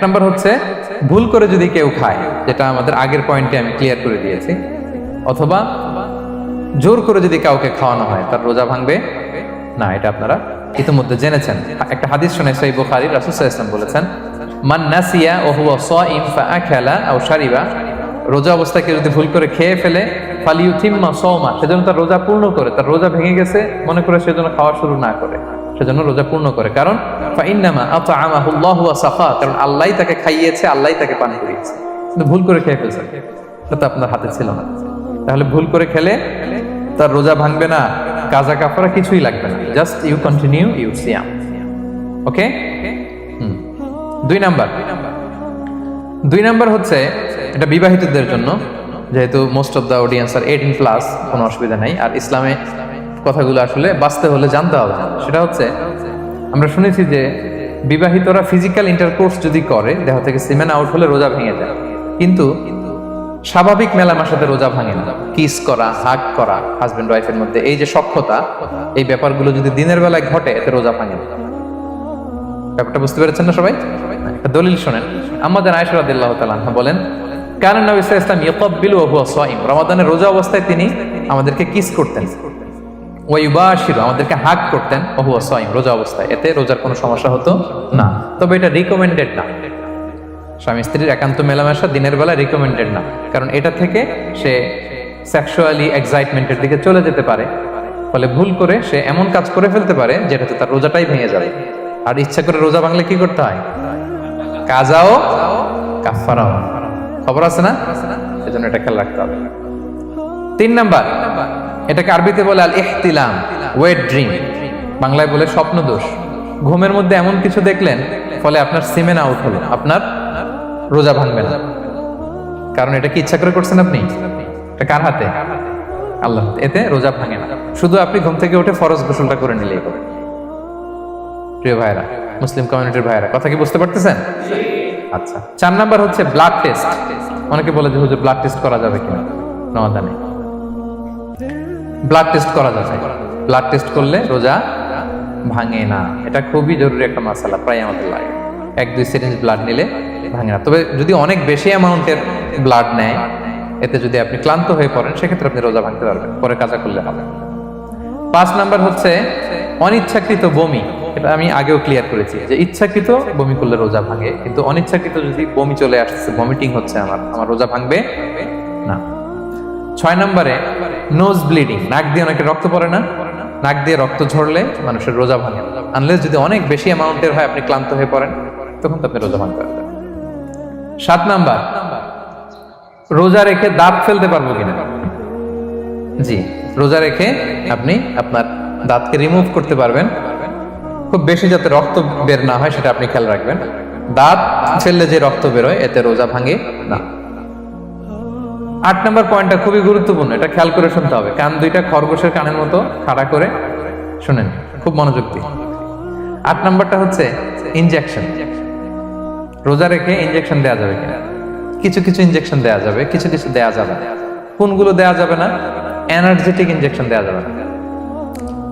নম্বর হচ্ছে ভুল করে যদি কেউ খায়, যেটা আমাদের আগের পয়েন্টে আমি ক্লিয়ার করে দিয়েছি, অথবা জোর করে যদি কাউকে খাওয়ানো হয় তার রোজা ভাঙবে না। এটা আপনারা ইতিমধ্যে জেনেছেন। একটা হাদিস শুনে সহিহ বুখারী, রাসূল সাল্লাল্লাহু আলাইহি ওয়াসাল্লাম বলেছেন, মান নাসিয়া ওয়া হুয়া সাইম ফাআকালা আও শারিবা, রোজা অবস্থায় কেউ যদি ভুল করে খেয়ে ফেলে, ফালিউতিম্মা সাওমা, সেজন্য তার রোজা পূর্ণ করে। তার রোজা ভেঙে গেছে মনে করে সেজন্য খাওয়া শুরু না করে, সেজন্য রোজা পূর্ণ করে। কারণ ফাইন্নামা আতআমাহুল্লাহু ওয়া সাফা, কারণ আল্লাহই তাকে খাইয়েছে, আল্লাহই তাকে পান করিয়েছে। কিন্তু ভুল করে খেয়ে ফেলছে, এটা তো আপনার হাতে ছিল না। তাহলে ভুল করে খেলে তার রোজা ভাঙবে না, কাজা কাফারা কিছুই লাগবে না, জাস্ট ইউ কন্টিনিউ ইউ সিয়াম। ওকে? 2 নাম্বার হচ্ছে এটা বিবাহিতদের জন্য, যেহেতু most of the audience are 18+, কোনো অসুবিধা নাই। আর ইসলামে কথাগুলো আসলে বাঁচতে হলে জানতে হবে। সেটা হচ্ছে, আমরা শুনেছি যে বিবাহিতরা ফিজিক্যাল ইন্টারকোর্স যদি করে, দেহ থেকে সিমেন আউট হলে রোজা ভেঙে যায়, কিন্তু স্বাভাবিক মেলামেশাতে রোজা ভাঙে না। কিস করা, হাগ করা হাজবেন্ড ওয়াইফের মধ্যে, এই যে সখ্যতা, এই ব্যাপারগুলো যদি দিনের বেলায় ঘটে এতে রোজা ভাঙে না। ব্যাপারটা বুঝতে পেরেছেন না সবাই? একটা দলিল শোনেন। আম্মাজান আয়েশা রাদিয়াল্লাহু তাআলা আনহা বলেন, কানা নবী সাল্লাল্লাহু আলাইহি ওয়াসাল্লাম ইয়াকাব্বিলু ওয়া হুয়া সাইম, রমাদানের রোজা অবস্থায় তিনি আমাদেরকে কিস করতেন, ওয়া ইউবাশিরু, আমাদেরকে হাগ করতেন, ওয়া হুয়া সাইম, রোজা অবস্থায়। এতে রোজার কোনো সমস্যা হতো না। তবে এটা রিকমেন্ডেড না, স্বামী স্ত্রীর একান্ত মেলামেশা দিনের বেলা রিকমেন্ডেড না, কারণ এটা থেকে সে সেক্সুয়ালি এক্সাইটমেন্টের দিকে চলে যেতে পারে। ফলে ভুল করে সে এমন কাজ করে ফেলতে পারে যেটাতে তার রোজাটাই ভেঙে যাবে। আর ইচ্ছা করে রোজা ভাঙলে কি করতে হয়? কাজাও কাফারাও। খবর আছে না? সেজন্য এটা খেয়াল রাখতে হবে। 3 নাম্বার, এটাকে আরবিতে বলে আল ইহতিলাম, ওয়েট ড্রিম, বাংলায় বলে স্বপ্ন দোষ। ঘুমের মধ্যে এমন কিছু দেখলেন ফলে আপনার সিমেন আউট হলো, আপনার রোজা ভাঙবে না। কারণ এটা কি ইচ্ছা করে করছেন আপনি? এটা কার হাতে? আল্লাহ। এতে রোজা ভাঙে না। শুধু আপনি ঘুম থেকে উঠে ফরজ গোসলটা করে নিলেই হবে। প্রিয় ভাইরা, মুসলিম কমিউনিটির ভাইরা, কথা কি বুঝতে পারতেছেন? আচ্ছা, 4 নাম্বার হচ্ছে ব্লাড টেস্ট। অনেকে বলে যে হুজুর ব্লাড টেস্ট করা যাবে কিনা রমাদানে? ব্লাড টেস্ট করা যাবে। ব্লাড টেস্ট করলে রোজা ভাঙে না। এটা খুবই জরুরি একটা মাসালা, প্রায় আমাদের লাগে। 1-2 সিরিঞ্জ ব্লাড নিলে ভাঙে না। তবে যদি অনেক বেশি অ্যামাউন্টের ব্লাড নেয়, এতে যদি আপনি ক্লান্ত হয়ে পড়েন, সেক্ষেত্রে আপনি রোজা ভাঙতে পারবেন, পরে কাজা করলে হবে। 5 নাম্বার হচ্ছে অনিচ্ছাকৃত বমি। এটা আমি আগেও ক্লিয়ার করেছি যে ইচ্ছাকৃত বমি করলে রোজা ভাঙে, কিন্তু অনিচ্ছাকৃত যদি বমি চলে আসছে, ভমিটিং হচ্ছে, আমার রোজা ভাঙবে না। 6 নম্বরে নোজ ব্লিডিং, নাক দিয়ে অনেকে রক্ত পড়ে না, নাক দিয়ে রক্ত ঝরলে মানুষের রোজা ভাঙে না, আনলেস যদি অনেক বেশি অ্যামাউন্টের হয়, আপনি ক্লান্ত হয়ে পড়েন, তখন তো আপনি রোজা ভাঙতে পারবেন। 7 নাম্বার, রোজা রেখে দাঁত ফেলতে পারবো কিনা। জি, রোজা রেখে আপনি আপনার দাঁতকে রিমুভ করতে পারবেন, খুব বেশি যাতে রক্ত বের না হয় সেটা আপনি খেয়াল রাখবেন। দাঁত ফেললে যে রক্ত বেরোয়, এতে রোজা ভাঙে না। 8 নম্বর পয়েন্টটা খুবই গুরুত্বপূর্ণ, এটা খেয়াল করে শুনতে হবে। কান দুইটা খরগোশের কানের মতো খাড়া করে শুনেন, খুব মনোযোগ দিয়ে। 8 নম্বরটা হচ্ছে ইনজেকশন। রোজা রেখে ইনজেকশন দেওয়া যাবে কিনা। কিছু কিছু ইনজেকশন দেওয়া যাবে, কিছু কিছু দেওয়া যাবে না। কোনগুলো দেওয়া যাবে না? এনার্জেটিক ইনজেকশন দেওয়া যাবে না।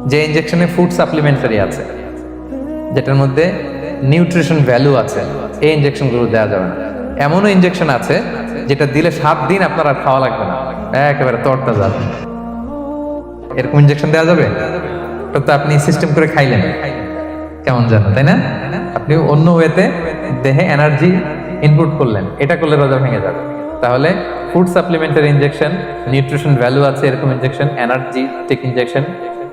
যে ইনজেকশনে ফুড সাপ্লিমেন্টারি আছে, যেটার মধ্যে নিউট্রিশন ভ্যালু আছে, এই ইনজেকশনগুলো দেওয়া যাবে না। এমনও ইনজেকশন আছে যেটা দিলে 7 দিন আপনার আর খাওয়া লাগবে না, একেবারে তরটা যাবে। এরকম ইনজেকশন দেওয়া যাবে? তো আপনি সিস্টেম করে খাইলেন, কেমন জানো, তাই না? আপনি অন্য ওয়েতে দেহে এনার্জি ইনপুট করলেন, এটা করলে রোজা ভেঙে যাবে। তাহলে food supplementary injection, nutrition value আছে এরকম injection, energetic injection,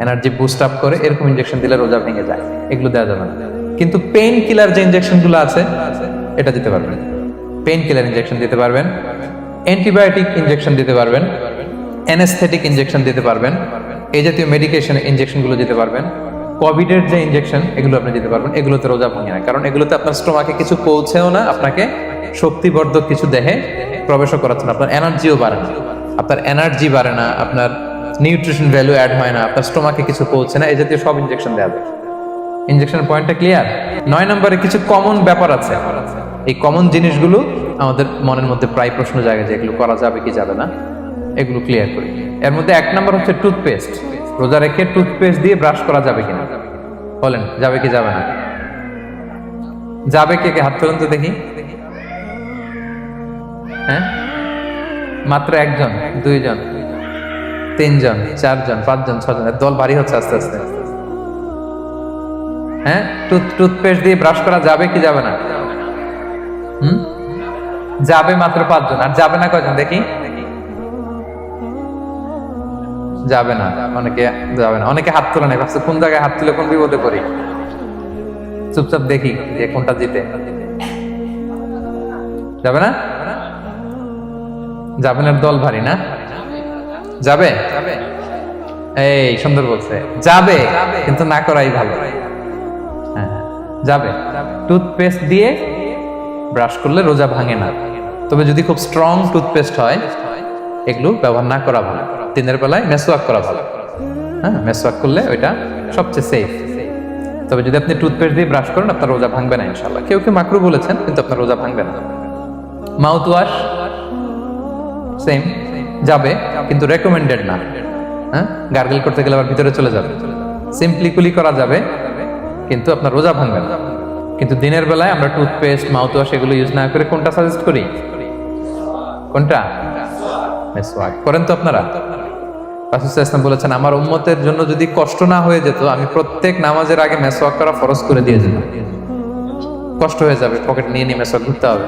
energy boost up করে এরকম ইনজেকশন দিলে রোজা ভেঙে যায়, এগুলো দেওয়া যাবে না। কিন্তু পেইন কিলার যে ইনজেকশনগুলো আছে, এটা দিতে পারবেন। পেইন কিলার ইনজেকশন দিতে পারবেন, অ্যান্টিবায়োটিক ইনজেকশন দিতে পারবেন, অ্যানেস্থেটিক ইনজেকশন দিতে পারবেন, এই জাতীয় মেডিকেশন ইনজেকশনগুলো দিতে পারবেন। কোভিডের যে ইনজেকশন, এগুলো আপনি দিতে পারবেন। এগুলোতে রোজা ভাঙে না, কারণ এগুলোতে আপনার স্টোমাকে কিছু পৌঁছেও না, আপনাকে শক্তিবর্ধক কিছু দেহে প্রবেশও করাচ্ছে না, আপনার এনার্জিও বাড়ে না, আপনার এনার্জি বাড়ে না, আপনার নিউট্রিশন ভ্যালু অ্যাড হয় না, আপনার স্টোমাকে কিছু পৌঁছে না, এই জাতীয় সব ইনজেকশন দেওয়া যায়। ইনজেকশনের পয়েন্টটা ক্লিয়ার? 9 নম্বরে কিছু কমন ব্যাপার আছে। এই কমন জিনিসগুলো আমাদের মনের মধ্যে প্রায় প্রশ্ন জাগে যে এগুলো করা যাবে কি যাবে না, এগুলো ক্লিয়ার করি। এর মধ্যে 1 নম্বর হচ্ছে টুথপেস্ট। রোজা রেখে টুথপেস্ট দিয়ে ব্রাশ করা যাবে কিনা, বলেন যাবে কি যাবে না? যাবে, কে কে হাত তুলুন তো দেখি। হ্যাঁ, মাত্র 1 জন, 2 জন, 3 জন, 4 জন, 5 জন, 6 জন, দল ভারী হচ্ছে আস্তে আস্তে। হ্যাঁ, টুথপেস্ট দিয়ে ব্রাশ করা যাবে কি যাবে না? যাবে মাত্র 5 জন। আর যাবে না কয়জন দেখি? যাবে না, অনেকে যাবে না, অনেকে হাত তোলে না, ভাবছে কোন জায়গায় হাত তুলে কোন বিপদে পড়ি। চুপচাপ দেখি যে কোনটা জিতে। যাবে না? যাবে না, দল ভারী না? যাবে? এই সুন্দর বলছে, যাবে, কিন্তু না করাই ভালো। হ্যাঁ, যাবে। টুথপেস্ট দিয়ে ব্রাশ করলে রোজা ভাঙে না, তবে যদি খুব স্ট্রং টুথপেস্ট হয়, এগুলো ব্যবহার না করা ভালো। দিনের বেলায় মেসওয়াক করা ভালো। হ্যাঁ, মেসওয়াক করলে ওইটা সবচেয়ে সেফ। তবে যদি আপনি টুথপেস্ট দিয়ে ব্রাশ করেন, আপনার রোজা ভাঙবে না ইনশাআল্লাহ। কেউ কেউ মাকরু বলেছেন, কিন্তু আপনার রোজা ভাঙবে না। মাউথ ওয়াশ সেম, যাবে, কিন্তু রেকমেন্ডেড না। হ্যাঁ, গার্গল করতে গেলে আবার ভিতরে চলে যাবে। সিম্পলি কুলি করা যাবে, কিন্তু আপনার রোজা ভাঙবে না। কিন্তু দিনের বেলায় আমরা টুথপেস্ট, মাউথ ওয়াশ এগুলো ইউজ না করে কোনটা সাজেস্ট করি? কোনটা? মেসওয়াক করেন তো আপনারা? রাসূল সাল্লাল্লাহু আলাইহি ওয়াসাল্লাম বলেছেন, আমার উম্মতের জন্য যদি কষ্ট না হয়ে যেত, আমি প্রত্যেক নামাজের আগে মেসওয়াক করা ফরজ করে দিয়ে যেতাম। কষ্ট হয়ে যাবে, পকেট নিয়ে নিয়ে মেসওয়াক ঘুরতে হবে।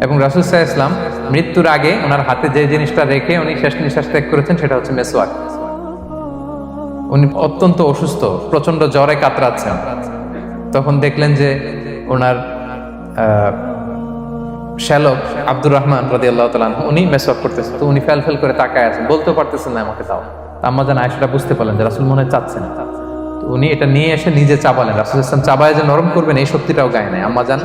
এবং রাসূল সাল্লাল্লাহু আলাইহি ওয়াসাল্লাম মৃত্যুর আগে ওনার হাতে যে জিনিসটা রেখে উনি শেষ নিঃশ্বাস ত্যাগ করেছেন, সেটা হচ্ছে মেসওয়াক। উনি অত্যন্ত অসুস্থ, প্রচন্ড জ্বরে কাতরাচ্ছেন। তখন দেখলেন যে ওনার শ্যালক আব্দুর রহমান রাদিয়াল্লাহু তাআলা আনহু উনি মেসওয়াক করতেছেন, তো উনি ফেল ফেল করে তাকায় আছেন, বলতেও পারতেছেন না আমাকে দাও। আম্মা জান আয়েশা বুঝতে পারলেন যে রাসূল মনে হয় চাচ্ছেন, তো উনি এটা নিয়ে এসে নিজে চাবালেন। রাসূল সাল্লাল্লাহু আলাইহি ওয়াসাল্লাম চাবায় যে নরম করবেন, এই শক্তিটাও গায়ে নাই। আম্মা জান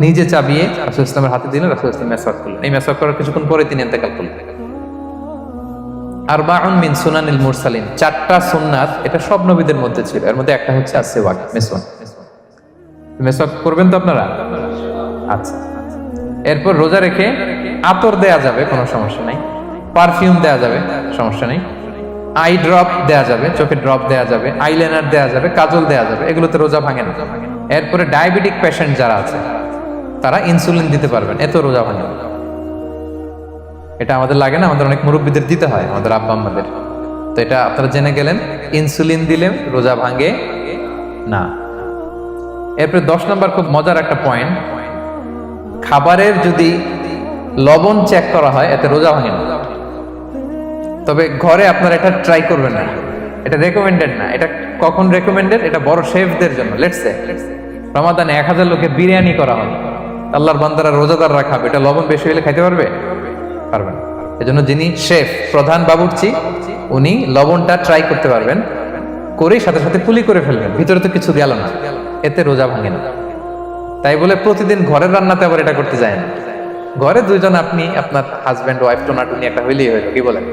নিজে চাবিয়ে রাসূল সাল্লাল্লাহু আলাইহি ওয়াসাল্লামের হাতে দিলেন, রাসূল সাল্লাল্লাহু আলাইহি ওয়াসাল্লাম মেসওয়াক করলেন। এই মেসওয়াক করার কিছুক্ষণ পরে তিনি ইন্তেকাল করলেন। আরবাউন মিন সুনানিল মুরসালিন, 4টা সুন্নাত, এটা সব নবীদের মধ্যে ছিল। এর মধ্যে একটা হচ্ছে আসওয়াক, মেসওয়াক। মেসওয়াক করবেন তো আপনারা? আচ্ছা। এরপর রোজা রেখে আতর দেয়া যাবে, কোনো সমস্যা নাই। পারফিউম দেয়া যাবে, সমস্যা নেই। আই ড্রপ দেয়া যাবে, চোখে ড্রপ দেয়া যাবে, আইলাইনার দেয়া যাবে, কাজল দেয়া যাবে, এগুলোতে রোজা ভাঙে না। এরপরে ডায়াবেটিক পেশেন্ট যারা আছে তারা ইনসুলিন দিতে পারবেন, এত রোজা ভাঙে না। এটা আমাদের লাগে না, আমাদের অনেক মুরব্বীদের দিতে হয়, আমাদের আব্বা আম্মাদের। তো এটা আপনারা জেনে গেলেন, ইনসুলিন দিলে রোজা ভাঙে না। এরপরে 10 নম্বর খুব মজার একটা পয়েন্ট, খাবারের যদি লবণ চেক করা হয় এতে রোজা ভাঙে না। তবে ঘরে আপনারা এটা ট্রাই করবেন না, এটা রেকমেন্ডেড না। এটা কখন রেকমেন্ডেড? এটা বড় শেফদের জন্য। লেটস সে রমাদানে 1000 লোকের বিরিয়ানি করা হয়, আল্লাহর বান্দারা রোজাদাররা খাবে, এটা লবণ বেশি হলে খাইতে পারবে? পারবেন। এজন্য যিনি শেফ, প্রধান বাবুর্চি, উনি লবণটা ট্রাই করতে পারবেন, করে সাথে সাথে কুলি করে ফেলবেন, ভিতরে তো কিছু গেল না, এতে রোজা ভাঙে না। তাই বলে প্রতিদিন ঘরের রান্নাতে আবার এটা করতে যায় না। ঘরে দুইজন, আপনি আপনার হাজব্যান্ড ওয়াইফ টোনাটুনি একটা হইলেই হইলো, কি বলেন?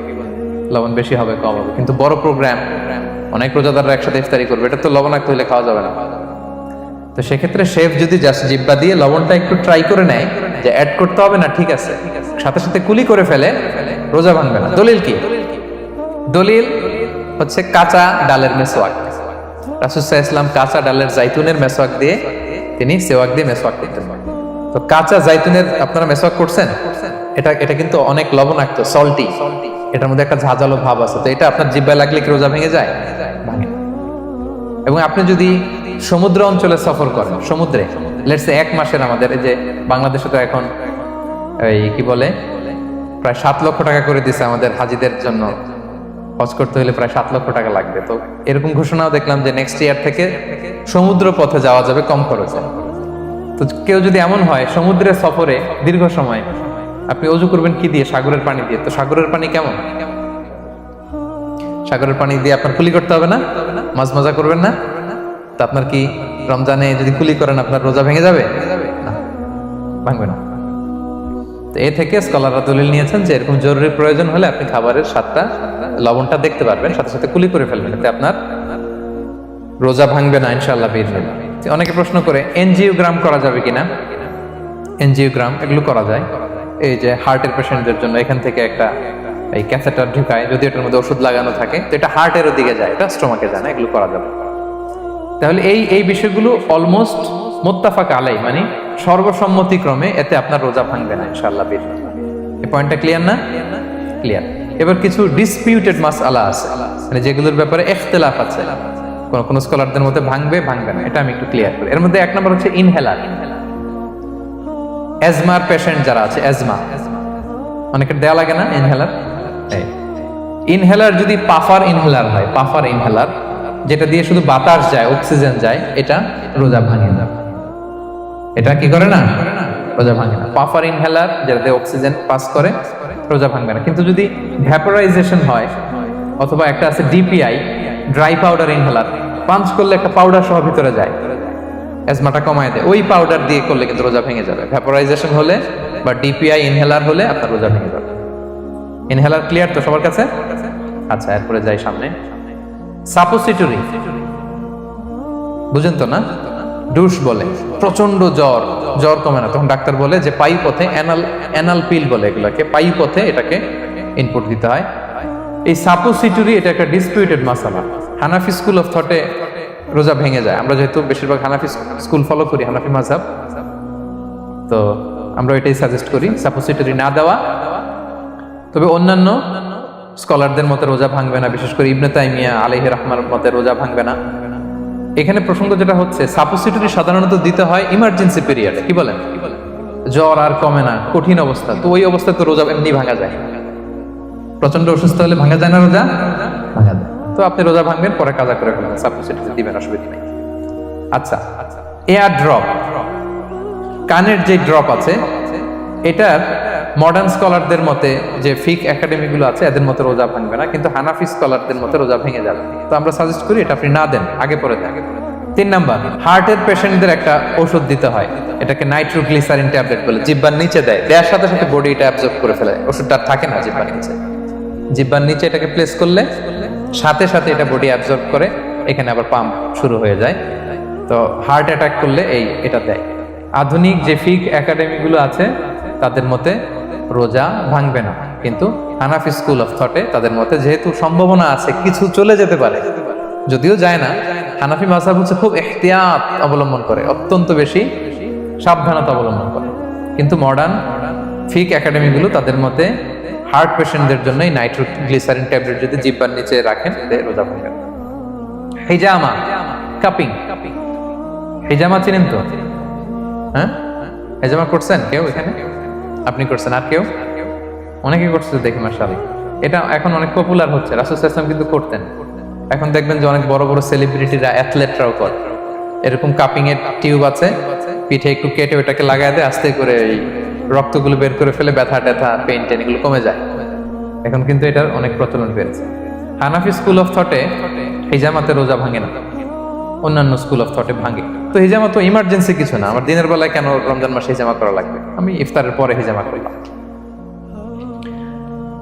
লবণ বেশি হবে কম হবে, কিন্তু বড় প্রোগ্রাম, অনেক রোজাদাররা একসাথে ইফতারি করবে, এটা তো লবণাক্ত হইলে খাওয়া যাবে না। তো সেক্ষেত্রে শেফ যদি জাস্ট জিব্বা দিয়ে লবণটা একটু ট্রাই করে নেয় যে অ্যাড করতে হবে না, ঠিক আছে, সাথে সাথে কুলি করে ফেলে, রোজা ভাঙবে না। দলিল কি? দলিল হচ্ছে কাঁচা ডালের মেসওয়াক। রাসূল সাল্লাল্লাহু আলাইহি ওয়াসাল্লাম কাঁচা ডালের জাইতুনের মেসওয়াক দিয়ে তিনি সেওয়াক দিয়ে মেসওয়াক করতেন। তো কাঁচা জাইতুনের আপনারা মেসওয়াক করছেন, এটা কিন্তু অনেক লবণাক্ত, সল্টি, এটার মধ্যে একটা ঝাঁঝালো ভাব আছে। তো এটা আপনার জিহ্বায় লাগলে কি রোজা ভেঙে যায়? ভাঙে। এবং আপনি যদি সমুদ্র অঞ্চলে সফর করেন, সমুদ্রে লেটস সে 1 মাসের, আমাদের এই যে বাংলাদেশে তো এখন এই কি বলে প্রায় 7 লক্ষ টাকা করে দিছে আমাদের হাজিদের জন্য, হজ করতে হলে প্রায় 7 লক্ষ টাকা লাগবে। তো এরকম ঘোষণাও দেখলাম যে নেক্সট ইয়ার থেকে সমুদ্র পথে যাওয়া যাবে কম খরচে। তো কেউ যদি এমন হয় সমুদ্রের সফরে দীর্ঘ সময়, আপনি অজু করবেন কি দিয়ে? সাগরের পানি দিয়ে। তো সাগরের পানি কেমন? সাগরের পানি দিয়ে আপনার কুলি করতে হবে না? মাছ মজা করবেন না? তো আপনার কি রমজানে যদি কুলি করেন আপনার রোজা ভেঙে যাবে? না, ভাঙবে না। তো এ থেকে স্কলাররা দলিল নিয়েছেন যে এরকম জরুরি প্রয়োজন হলে আপনি খাবারের স্বাদটা, লবণটা দেখতে পারবেন, সাথে সাথে কুলি করে ফেলবেন, এতে আপনার রোজা ভাঙবে না ইনশাআল্লাহ বিইজনিল্লাহ। অনেকে প্রশ্ন করে এনজিওগ্রাম করা যাবে কিনা? এনজিওগ্রাম এগুলো করা যায়। এই যে হার্টের পেশেন্টদের জন্য এখান থেকে একটা এই ক্যাথেটার ঢুকায়, যদি এটার মধ্যে ওষুধ লাগানো থাকে, তো এটা হার্টের দিকে যায়, এটা স্টোমাকে যায় না, এগুলো করা যাবে। তাহলে এই বিষয়গুলো অলমোস্ট মুত্তাফাক আলাই, মানে সর্বসম্মতিক্রমে, এতে আপনার রোজা ভাঙবে না ইনশাআল্লাহ বিইজনিল্লাহ। এই পয়েন্টটা ক্লিয়ার না? ক্লিয়ার। এবার কিছু ডিসপিউটেড মাসআলা আছে, মানে যেগুলোর ব্যাপারে ইখতিলাফ আছে, কোন স্কলারদের মধ্যে ভাঙবে না, এটা আমি একটু ক্লিয়ার করি। এর মধ্যে 1 নম্বর হচ্ছে ইনহেলার। অ্যাজমার পেশেন্ট যারা আছে, অ্যাজমা অনেকের দেয়া লাগে না ইনহেলার। ইনহেলার যদি পাফার ইনহেলার হয়, পাফার ইনহেলার যেটা দিয়ে শুধু বাতাস যায়, অক্সিজেন যায়, এটা রোজা ভাঙে না। এটা কি করে না? রোজা ভাঙে না। পাফার ইনহেলার যেটা দিয়ে অক্সিজেন পাস করে, রোজা ভাঙবে না। কিন্তু যদি ভ্যাপোরাইজেশন হয়, অথবা একটা আছে DPI, dry powder inhaler, punch করলে একটা পাউডার সহ ভিতরে যায়, অ্যাজমাটা কমায় দেয়, ওই পাউডার দিয়ে করলে কিন্তু রোজা ভেঙে যাবে। ভ্যাপোরাইজেশন হলে বা ডিপিআই ইনহেলার হলে আপনার রোজা ভেঙে যাবে। ইনহেলার ক্লিয়ার তো সবার কাছে? আচ্ছা, এরপরে যাই সামনে। সাপোসিটরি বুঝেন তো না? ডুশ বলে, প্রচন্ড জ্বর কমে না, তখন ডাক্তার বলে যে পাই পথে অ্যানাল পিল বলে এগুলোকে, পাই পথে এটাকে ইনপুট দিতে হয়। এই সাপোসিটরি এটা একটা ডিসপিউটেড মাসালা। হানাফি স্কুল অফ থটে রোজা ভেঙে যায়। আমরা যেহেতু বেশিরভাগ হানাফি স্কুল ফলো করি, হানাফি মাযহাব, তো আমরা এটাই সাজেস্ট করি সাপোসিটরি না দেওয়া। তবে অন্যান্য স্কলারদের মতে রোজা ভাঙবে না, বিশেষ করে ইবনে তাইমিয়া আলাইহি রাহমার মতে রোজা ভাঙবে না। এখানে প্রসঙ্গ যেটা হচ্ছে, সাপোসিটরি সাধারণত দিতে হয় ইমার্জেন্সি পিরিয়ডে। কি বলেন? জ্বর আর কমে না, কঠিন অবস্থা, তো ওই অবস্থায় তো রোজা এমনি ভাঙা যায়। প্রচন্ড অসুস্থ হলে ভাঙা যায় না রোজা? ভাঙা যায়। তো আপনি রোজা ভাঙবেন, পরে কাজা করে ফেলবেন, সাপোসিটরি দিবেন, অসুবিধা নেই। আচ্ছা, এয়ার ড্রপ, কানের যে ড্রপ আছে, এটার মডার্ন স্কলারদের মতে, যে ফিক একাডেমি গুলো আছে, এদের মতে রোজা ভাঙবে না, কিন্তু হানাফি স্কলারদের মতে রোজা ভেঙে যাবে। তো আমরা সাজেস্ট করি এটা আপনি না দেন, আগে পরে দেন। 3 নাম্বার, হার্টের পেশেন্টদের একটা ওষুধ দিতে হয়, এটাকে নাইট্রোগ্লিসারিন ট্যাবলেট বলে, জিহ্বার নিচে দেয়, দেওয়ার সাথে সাথে বডি এটা অ্যাবজর্ব করে ফেলে, ওষুধটা থাকে না জিহ্বার নিচে। জিহ্বার নিচে এটাকে প্লেস করলে সাথে সাথে এটা বডি অ্যাবজর্ব করে, এখানে আবার পাম্প শুরু হয়ে যায়। তো হার্ট অ্যাটাক করলে এটা দেয়। আধুনিক যে ফিক একাডেমি গুলো আছে তাদের মতে রোজা ভাঙবে না। কিন্তু হানাফি স্কুল অফ থটে তাদের মতে যেহেতু সম্ভাবনা আছে কিছু চলে যেতে পারে, যদিও যায় না, হানাফি মাযহাব হচ্ছে খুব ইহতিয়াত অবলম্বন করে, অত্যন্ত বেশি সাবধানতা অবলম্বন করে। কিন্তু মডার্ন ফিক একাডেমিগুলো তাদের মতে হার্ট পেশেন্টদের জন্য নাইট্রোগ্লিসারিন ট্যাবলেট যদি জিহ্বার নিচে রাখেন রোজা ভাঙবে। হিজামা, কাপিং, হিজামা চিনেন তো? হ্যাঁ, হিজামা করছেন কেউ এখানে? আপনি করছেন, আর কেউ? অনেকে করছে দেখি মাশাআল্লাহ। এটা এখন অনেক পপুলার হচ্ছে, রাসূল সাল্লাল্লাহু আলাইহি ওয়াসাল্লাম কিন্তু করতেন। এখন দেখবেন যে অনেক বড় বড় সেলিব্রিটিরা, অ্যাথলেটরাও করে। এরকম কাপিং এর টিউব আছে, পিঠে একটু কেটে ওটাকে লাগায় দেয়, আস্তে করে এই রক্তগুলো বের করে ফেলে, ব্যথা ট্যাথা পেইন টেন এগুলো কমে যায়। এখন কিন্তু এটার অনেক প্রচলন পেয়েছে। হানাফি স্কুল অফ থটে হিজামাতে রোজা ভাঙে না, অন্যান্য স্কুল অফ থটে ভাঙে। তো হিজামা তো ইমার্জেন্সি কিছু না, আমার দিনের বেলায় কেন রমজান মাসে হিজামা করা লাগবে, আমি ইফতারের পরে হিজামা করলাম।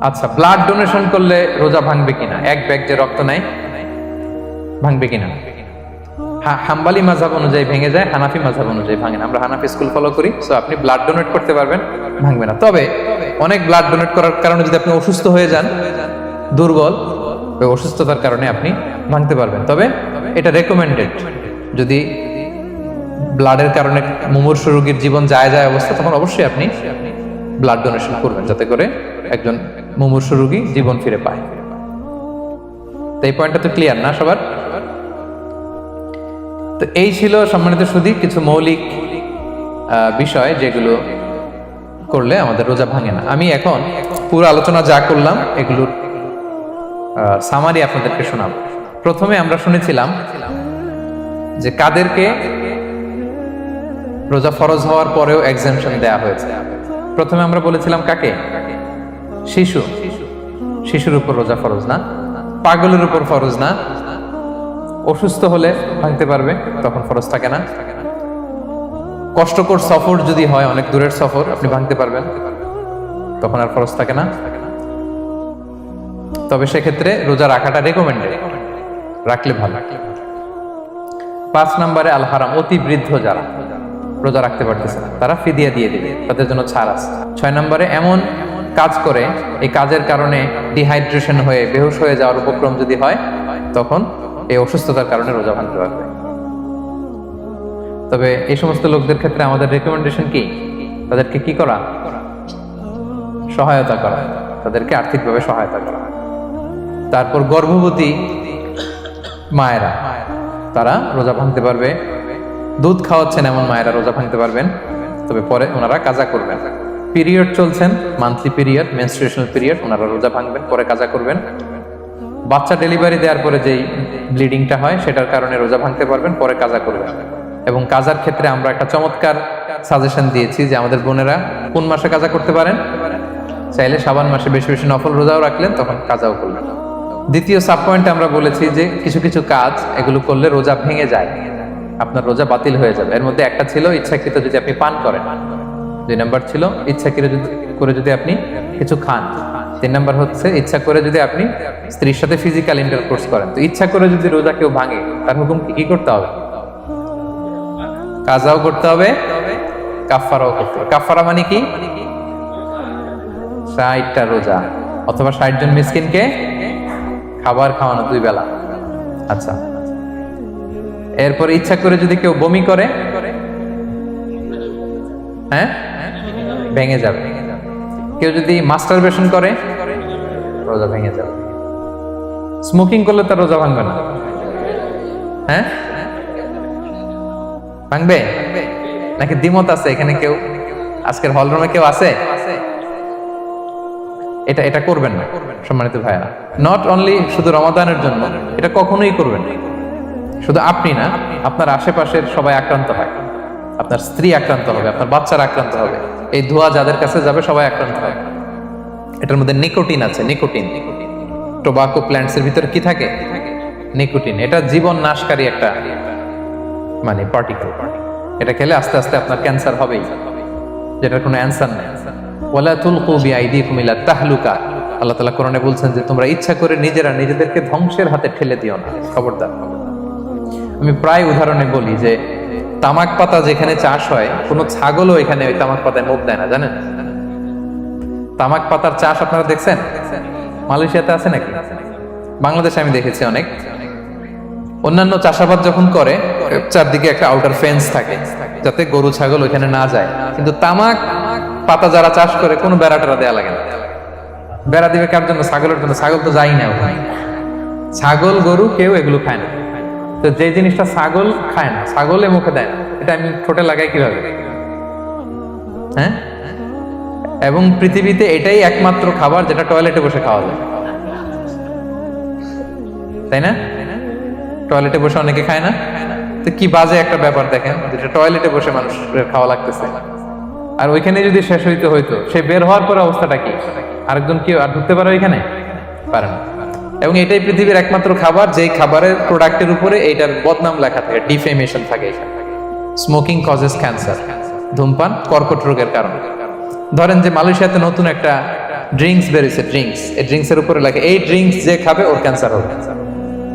আচ্ছা, ব্লাড ডোনেশন করলে রোজা ভাঙবে কিনা? এক ব্যাগ যে রক্ত নেয় ভাঙবে কিনা? হাম্বালি মাযহাব অনুযায়ী ভেঙে যায়, হানাফি মাযহাব অনুযায়ী ভাঙে না। আমরা হানাফি স্কুল ফলো করি, সো আপনি ব্লাড ডোনেট করতে পারবেন, ভাঙবে না। তবে অনেক ব্লাড ডোনেট করার কারণে যদি আপনি অসুস্থ হয়ে যান, দুর্বল, ওই অসুস্থতার কারণে আপনি ভাঙতে পারবেন। তবে এটা রেকমেন্ডেড, যদি ব্লাডের কারণে মুমূর্ষু রোগীর জীবন যায় অবস্থা, তখন অবশ্যই আপনি ব্লাড ডোনেশন করবেন, যাতে করে একজন মুমূর্ষু রোগী জীবন ফিরে পায়। তো এই পয়েন্টটা তো ক্লিয়ার না সবার? তো এই ছিল সম্মানিত সুধী কিছু মৌলিক বিষয় যেগুলো করলে আমাদের রোজা ভাঙে না। আমি এখন পুরো আলোচনা যা করলাম এগুলোর সামারি আপনাদেরকে শোনাব। প্রথমে আমরা শুনেছিলাম যে কাদেরকে রোজা ফরজ হওয়ার পরেও এক্সাম্পশন দেয়া হয়েছে। প্রথমে আমরা বলেছিলাম কাকে? শিশু, শিশুর উপর রোজা ফরজ না, পাগলের উপর ফরজ না, অসুস্থ হলে ভাঙতে পারবে, তখন ফরজ থাকে না। কষ্টকর সফর যদি হয়, অনেক দূরের সফর, আপনি ভাঙতে পারবেন, তখন আর ফরজ থাকে না। তবে সেক্ষেত্রে রোজা রাখাটা রেকমেন্ডেড, রাখলে ভালো। 5 নম্বরে আল হারাম, অতি বৃদ্ধ যারা রোজা রাখতে পারতেছে না তারা ফিদিয়া দিয়ে দিবে, তাদের জন্য ছাড় আছে। 6 নম্বরে এমন কাজ করে, এই কাজের কারণে ডিহাইড্রেশন হয়ে বেহুশ হয়ে যাওয়ার উপক্রম যদি হয়, তখন এই অসুস্থতার কারণে রোজা ভাঙতে পারবে। তবে এই সমস্ত লোকদের ক্ষেত্রে আমাদের রেকমেন্ডেশন কি? তাদেরকে কি করা? সহায়তা করা, তাদেরকে আর্থিকভাবে সহায়তা করা। তারপর গর্ভবতী মায়েরা, তারা রোজা ভাঙতে পারবে। দুধ খাওয়াচ্ছেন এমন মায়েরা রোজা ভাঙতে পারবেন, তবে পরে ওনারা কাজা করবেন। পিরিয়ড চলছেন, মান্থলি পিরিয়ড, মেনস্ট্রুয়েশনাল পিরিয়ড, ওনারা রোজা ভাঙবেন, পরে কাজা করবেন। বাচ্চা ডেলিভারি দেওয়ার পরে যেই ব্লিডিংটা হয় সেটার কারণে রোজা ভাঙতে পারবেন, পরে কাজা করবেন। এবং কাজার ক্ষেত্রে আমরা একটা চমৎকার সাজেশন দিয়েছি যে আমাদের বোনেরা কোন মাসে কাজা করতে পারেন? চাইলে শাবান মাসে বেশি বেশি নফল রোজাও রাখলেন, তখন কাজাও করলেন। দ্বিতীয় সাব পয়েন্টে আমরা বলেছি যে কিছু কিছু কাজ এগুলো করলে রোজা ভেঙে যায়, আপনার রোজা বাতিল হয়ে যাবে। এর মধ্যে একটা ছিল ইচ্ছাকৃত যদি আপনি পান করেন, 2 নম্বর ছিল ইচ্ছাকৃত করে যদি আপনি কিছু খান, 3 নম্বর হচ্ছে ইচ্ছা করে যদি আপনি স্ত্রীর সাথে ফিজিক্যাল ইন্টারকোর্স করেন। তো ইচ্ছা করে যদি রোজা কেউ ভাঙে, তার হুকুম কি করতে হবে? কাজাও করতে হবে, কাফারাও করতে হবে। কাফারা মানে কি? 60টা রোজা অথবা 60 জন মিসকিনকে খাবার খাওয়ানো 2 বেলা। আচ্ছা, এরপর ইচ্ছা করে যদি কেউ বমি করে, হ্যাঁ, ভেঙে যাবে। কেউ যদি মাস্টারবেশন করে, রোজা ভেঙে যাবে। স্মোকিং করলে তার রোজা ভাঙবে না, হ্যাঁ, ভাঙবে নাকি দ্বিমত আছে এখানে? কেউ আজকের হলরুমে কেউ আছে? এটা করবেন না সম্মানিত ভাইরা। নট অনলি শুধু রমাদানের জন্য, এটা কখনোই করবেন না। শুধু আপনি না, আপনার আশেপাশের সবাই আক্রান্ত হয়, আপনার স্ত্রী আক্রান্ত হবে, আপনার বাচ্চারা আক্রান্ত হবে, এই ধোঁয়া যাদের কাছে যাবে সবাই আক্রান্ত হবে। এটার মধ্যে নিকোটিন আছে, নিকোটিন। টোবাকো প্ল্যান্টসের ভিতরে কি থাকে? নিকোটিন। এটা জীবন নাশকারী একটা মানে পার্টিকেল। এটা খেলে আস্তে আস্তে আপনার ক্যান্সার হবেই, যেটার কোনো অ্যান্সার নেই। ওয়ালা তুলকু বিআইদিকুম ইলা তাহলুকা, আল্লাহ তাআলা কোরআনে বলছেন যে তোমরা ইচ্ছা করে নিজেরা নিজেদেরকে ধ্বংসের হাতে ঠেলে দিও না, খবরদার। আমি প্রায় উদাহরণে বলি যে তামাক পাতা যেখানে চাষ হয়, কোনো ছাগলও এখানে ওই তামাক পাতায় মুখ দেয় না, জানেন? তামাক পাতার চাষ আপনারা দেখছেন? মালয়েশিয়াতে আছে নাকি? বাংলাদেশে আমি দেখেছি অনেক। অন্যান্য চাষাবাদ যখন করে চারদিকে একটা আউটার ফেন্স থাকে যাতে গরু ছাগল ওইখানে না যায়, কিন্তু তামাক পাতা যারা চাষ করে কোনো বেড়া টেরা দেওয়া লাগে না। বেড়া দিবে কার জন্য? ছাগলের জন্য। ছাগল তো যাই না ওখানে। ছাগল গরু কেউ এগুলো খায় না। তো যে জিনিসটা ছাগল খায় না, ছাগলে মুখে দেয় না, এটা আমি ঠোঁটে লাগাই কিভাবে? হ্যাঁ, এবং পৃথিবীতে এটাই একমাত্র খাবার যেটা টয়লেটে বসে খাওয়া যায়, তাই না? টয়লেটে বসে অনেকে খায় না। তো কি বাজে একটা ব্যাপার দেখেন, যেটা টয়লেটে বসে মানুষের খাওয়া লাগতেছে, আর ওইখানে যদি শেষ হইতো সে বের হওয়ার পরে অবস্থাটা কি? আরেকজন কি আর ঢুকতে পারে ওইখানে? পারে না। এবং এটাই পৃথিবীর একমাত্র খাবার যেই খাবারের প্রোডাক্টের উপরে এইটার বদনাম লেখা থাকে, ডিফেমেশন থাকে। স্মোকিং কজেস ক্যান্সার, ধূমপান কর্কট রোগের কারণ। ধরেন যে মালয়েশিয়াতে নতুন একটা ড্রিঙ্কস বেরিয়েছে, ড্রিঙ্কস, এই ড্রিঙ্কস এর উপরে লেখা এই ড্রিঙ্কস যে খাবে ওর ক্যান্সার হবে।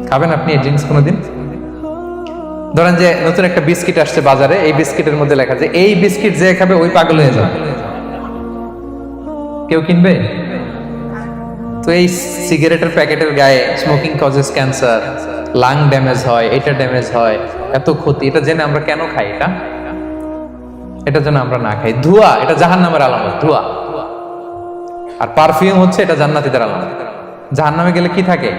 খাবেন আপনি এই ড্রিঙ্কস কোনোদিন? ধরেন যে নতুন একটা বিস্কিট আসছে বাজারে, এই বিস্কিটের মধ্যে লেখা যে এই বিস্কিট যে খাবে ওই পাগল হয়ে যাবে। কেউ কিনবে? তো এই সিগারেটের প্যাকেটের গায়ে smoking causes cancer, lung damage হয়, এটা ড্যামেজ হয়, এত ক্ষতি, এটা জেনে আমরা কেন খাই? এটা যেন আমরা না খাই। ধোঁয়া, এটা জাহান্নামের আলামত, ধোঁয়া। আর পারফিউম হচ্ছে এটা জান্নাতীদের আলামত। জাহান্নামে গেলে কি থাকে?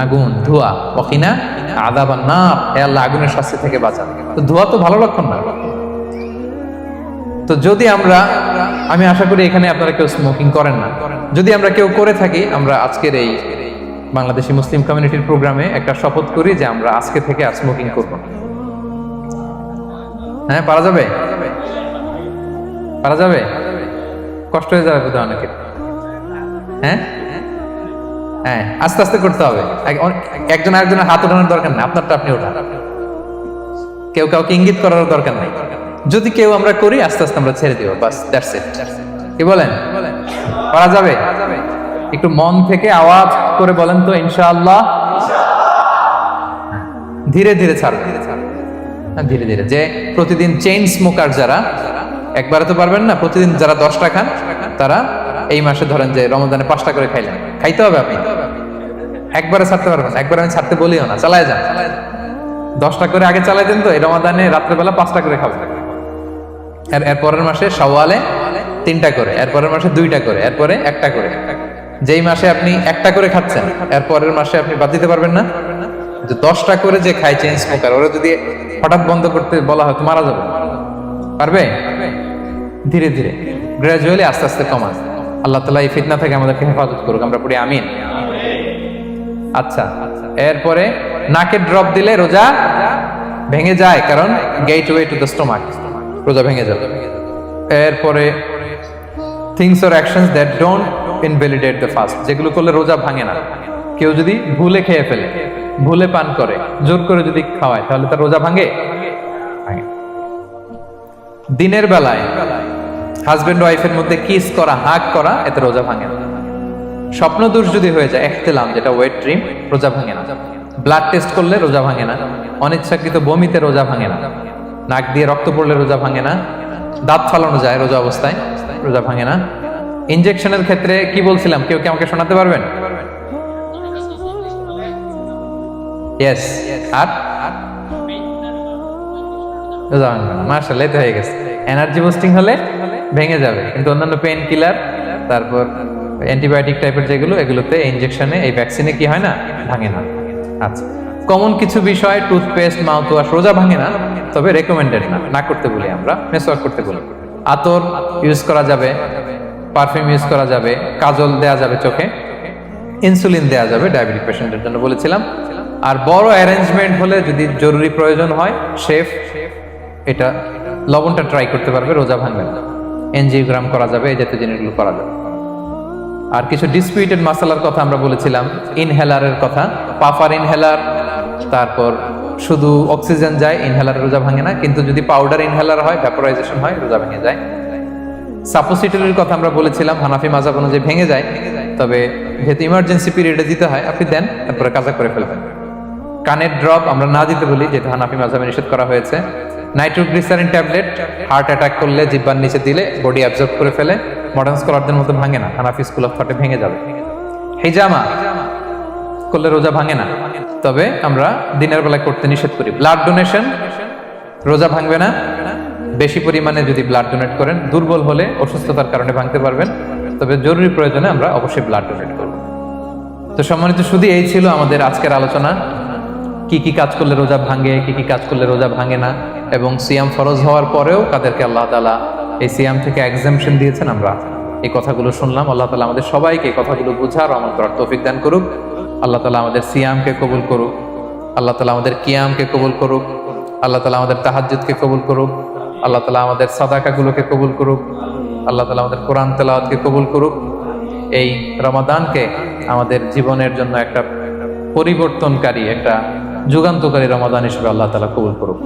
আগুন, ধোঁয়া। ওয়াকিনা আযাবান নার, হে আল্লাহ আগুনের শাস্তি থেকে বাঁচান। তো ধোঁয়া তো ভালো লক্ষণ না। তো যদি আমি আশা করি এখানে আপনারা কেউ স্মোকিং করেন না। যদি আমরা কেউ করে থাকি, আমরা আজকের এই বাংলাদেশি মুসলিম কমিউনিটির প্রোগ্রামে একটা শপথ করি যে আমরা আজকে থেকে আর স্মোকিং করব না। হ্যাঁ, পারা যাবে? পারা যাবে? কষ্ট হয়ে যাবে বোধহয় অনেকের। হ্যাঁ হ্যাঁ, আস্তে আস্তে করতে হবে। একজন আরেকজনের হাত ওঠানোর দরকার নেই, আপনারটা আপনি ওঠান। কেউ কাউকে ইঙ্গিত করার দরকার নেই। যদি কেউ আমরা করি, আস্তে আস্তে আমরা ছেড়ে দিব, বাস, দ্যাটস ইট। কি বলেন? পারা যাবে? একটু মন থেকে আওয়াজ করে বলেন তো, ইনশাআল্লাহ। ধীরে ধীরে ছাড়বে, ধীরে ধীরে। যে প্রতিদিন চেইন স্মোকার যারা, একবারে তো পারবেন না, প্রতিদিন যারা 10টা খান তারা এই মাসে ধরেন যে রমজানে 5টা করে খাইলেন, খাইতে হবে আপনি। একবারে ছাড়তে পারবেন না, একবারে আমি ছাড়তে বলিও না, চালায় যান। 10টা করে আগে চালাই দেন, তো এই রমাদানে রাত্রেবেলা 5টা করে খাবেন। এর পরের মাসে শাওয়ালে 3টা করে, এর পরের মাসে 2টা করে, এরপরে 1টা করে। যেই মাসে আপনি 1টা করে খাচ্ছেন, এর পরের মাসে আপনি বাদ দিতে পারবেন না। যে 10টা করে যে খায় চেইন স্মোকার, ওরা যদি হঠাৎ বন্ধ করতে বলা হয় তো মারা যাবে। পারবে? ধীরে ধীরে, গ্রাজুয়ালি, আস্তে আস্তে কমান। আল্লাহ তাআলা এই ফিতনা থেকে আমাদেরকে হেফাজত করুক, আমরা পড়ি আমিন। আচ্ছা, এরপরে নাকে ড্রপ দিলে রোজা ভেঙে যায়, কারণ গেটওয়ে টু দ্য স্টোমাক, রোজা ভেঙে যাবে। এরপরে things or actions that don't invalidate the fast, যেগুলো করলে রোজা ভাঙে না। কেউ যদি ভুলে খেয়ে ফেলে, ভুলে পান করে, জোর করে যদি খাওয়ায়, তাহলে তার রোজা ভাঙে? ভাঙে। দিনের বেলায় হাজবেন্ড ওয়াইফের মধ্যে কিস করা, হাগ করা, এতে রোজা ভাঙে না। স্বপ্ন দোষ যদি হয়ে যায়, ইহতিলাম, যেটা ওয়েট ড্রিম, রোজা ভাঙে না। ব্লাড টেস্ট করলে রোজা ভাঙে না। অনিচ্ছাকৃত বমিতে রোজা ভাঙে না। নাক দিয়ে রক্ত পড়লে রোজা ভাঙে না। দাঁত ফালানো যায় রোজা অবস্থায়, রোজা ভাঙে না। ইনজেকশনের ক্ষেত্রে কি বলছিলাম, কেউ কি আমাকে শোনাতে পারবেন? ইয়েস। আর রোজা ভাঙবে না। মাশাআল্লাহ, এটা হয়ে গেছে। এনার্জি বুস্টিং হলে ভেঙে যাবে, কিন্তু অন্যান্য পেইন কিলার, তারপর অ্যান্টিবায়োটিক টাইপের যেগুলো, এগুলোতে ইনজেকশনে, এই ভ্যাকসিনে কি হয় না, ভাঙে না। আচ্ছা, কমন কিছু বিষয়, টুথপেস্ট, মাউথ ওয়াশ রোজা ভাঙে না, তবে রেকমেন্ডেড না, না করতে বলি আমরা। মেসওয়াক করতে বলি। আতর ইউজ করা যাবে, পারফিউম ইউজ করা যাবে, কাজল দেয়া যাবে চোখে, ইনসুলিন দেয়া যাবে ডায়াবেটিক পেশেন্টের জন্য বলেছিলাম। আর বড় অ্যারেঞ্জমেন্ট হলে, যদি জরুরি প্রয়োজন হয়, শেফ এটা লবণটা ট্রাই করতে পারবে, রোজা ভাঙবে না। এনজিওগ্রাম করা যাবে, এই জাতীয় জিনিসগুলো করা যাবে। আর কিছু ডিসপিউটেড মাসালার কথা আমরা বলেছিলাম, ইনহেলারের কথা, পাফার ইনহেলার, তারপর শুধু অক্সিজেন যায়, ইনহেলার রোজা ভাঙে না। কিন্তু যদি পাউডার ইনহেলার হয়, ভ্যাপোরাইজেশন হয়, রোজা ভেঙে যায়। সাপোসিটরির কথা আমরা বলেছিলাম, হানাফি মাযহাব অনুযায়ী ভেঙে যায়, তবে যেহেতু ইমার্জেন্সি পিরিয়ডে দিতে হয়, আপনি দেন, তারপরে কাজা করে ফেলবেন। কানের ড্রপ আমরা না দিতে বলি, যেটা হানাফি মাযহাবে নিষেধ করা হয়েছে। নাইট্রোগ্লিসারিন ট্যাবলেট হার্ট অ্যাটাক করলে জিহ্বার নিচে দিলে বডি অ্যাবজর্ব করে ফেলে, মডার্ন স্কলারদের মতো ভাঙে না, হানাফি স্কুল অফ থটে ভেঙে যাবে। হিজামা করলে রোজা ভাঙে না, তবে আমরা দিনের বেলায় করতে নিষেধ করি। ব্লাড ডোনেশন রোজা ভাঙবে না, বেশি পরিমাণে যদি ব্লাড ডোনেট করেন, দুর্বল হলে অসুস্থতার কারণে ভাঙতে পারবেন, তবে জরুরি প্রয়োজনে আমরা অবশ্যই ব্লাড ডোনেট করব। তো সম্মানিত শুধু এই ছিল আমাদের আজকের আলোচনা, কি কি কাজ করলে রোজা ভাঙে, কি কি কাজ করলে রোজা ভাঙে না, এবং সিয়াম ফরজ হওয়ার পরেও কাদেরকে আল্লাহ তাআলা এই সিয়াম থেকে এক্সাম্পশন দিয়েছেন আমরা এই কথাগুলো শুনলাম। আল্লাহ তাআলা আমাদের সবাইকে এই কথাগুলো বোঝার আমল করার তৌফিক দান করুক। আল্লাহ তাআলা আমাদের সিয়ামকে কবুল করুক, আল্লাহ তাআলা আমাদের কিয়ামকে কবুল করুক, আল্লাহ তাআলা আমাদের তাহাজ্জুদকে কবুল করুক, আল্লাহ তাআলা আমাদের সাদাকাগুলোকে কবুল করুক, আল্লাহ তাআলা আমাদের কোরআন তেলাওয়াতকে কবুল করুক। এই রমাদানকে আমাদের জীবনের জন্য একটা পরিবর্তনকারী, একটা যুগান্তকারী রমাদান হিসেবে আল্লাহ তাআলা কবুল করুক।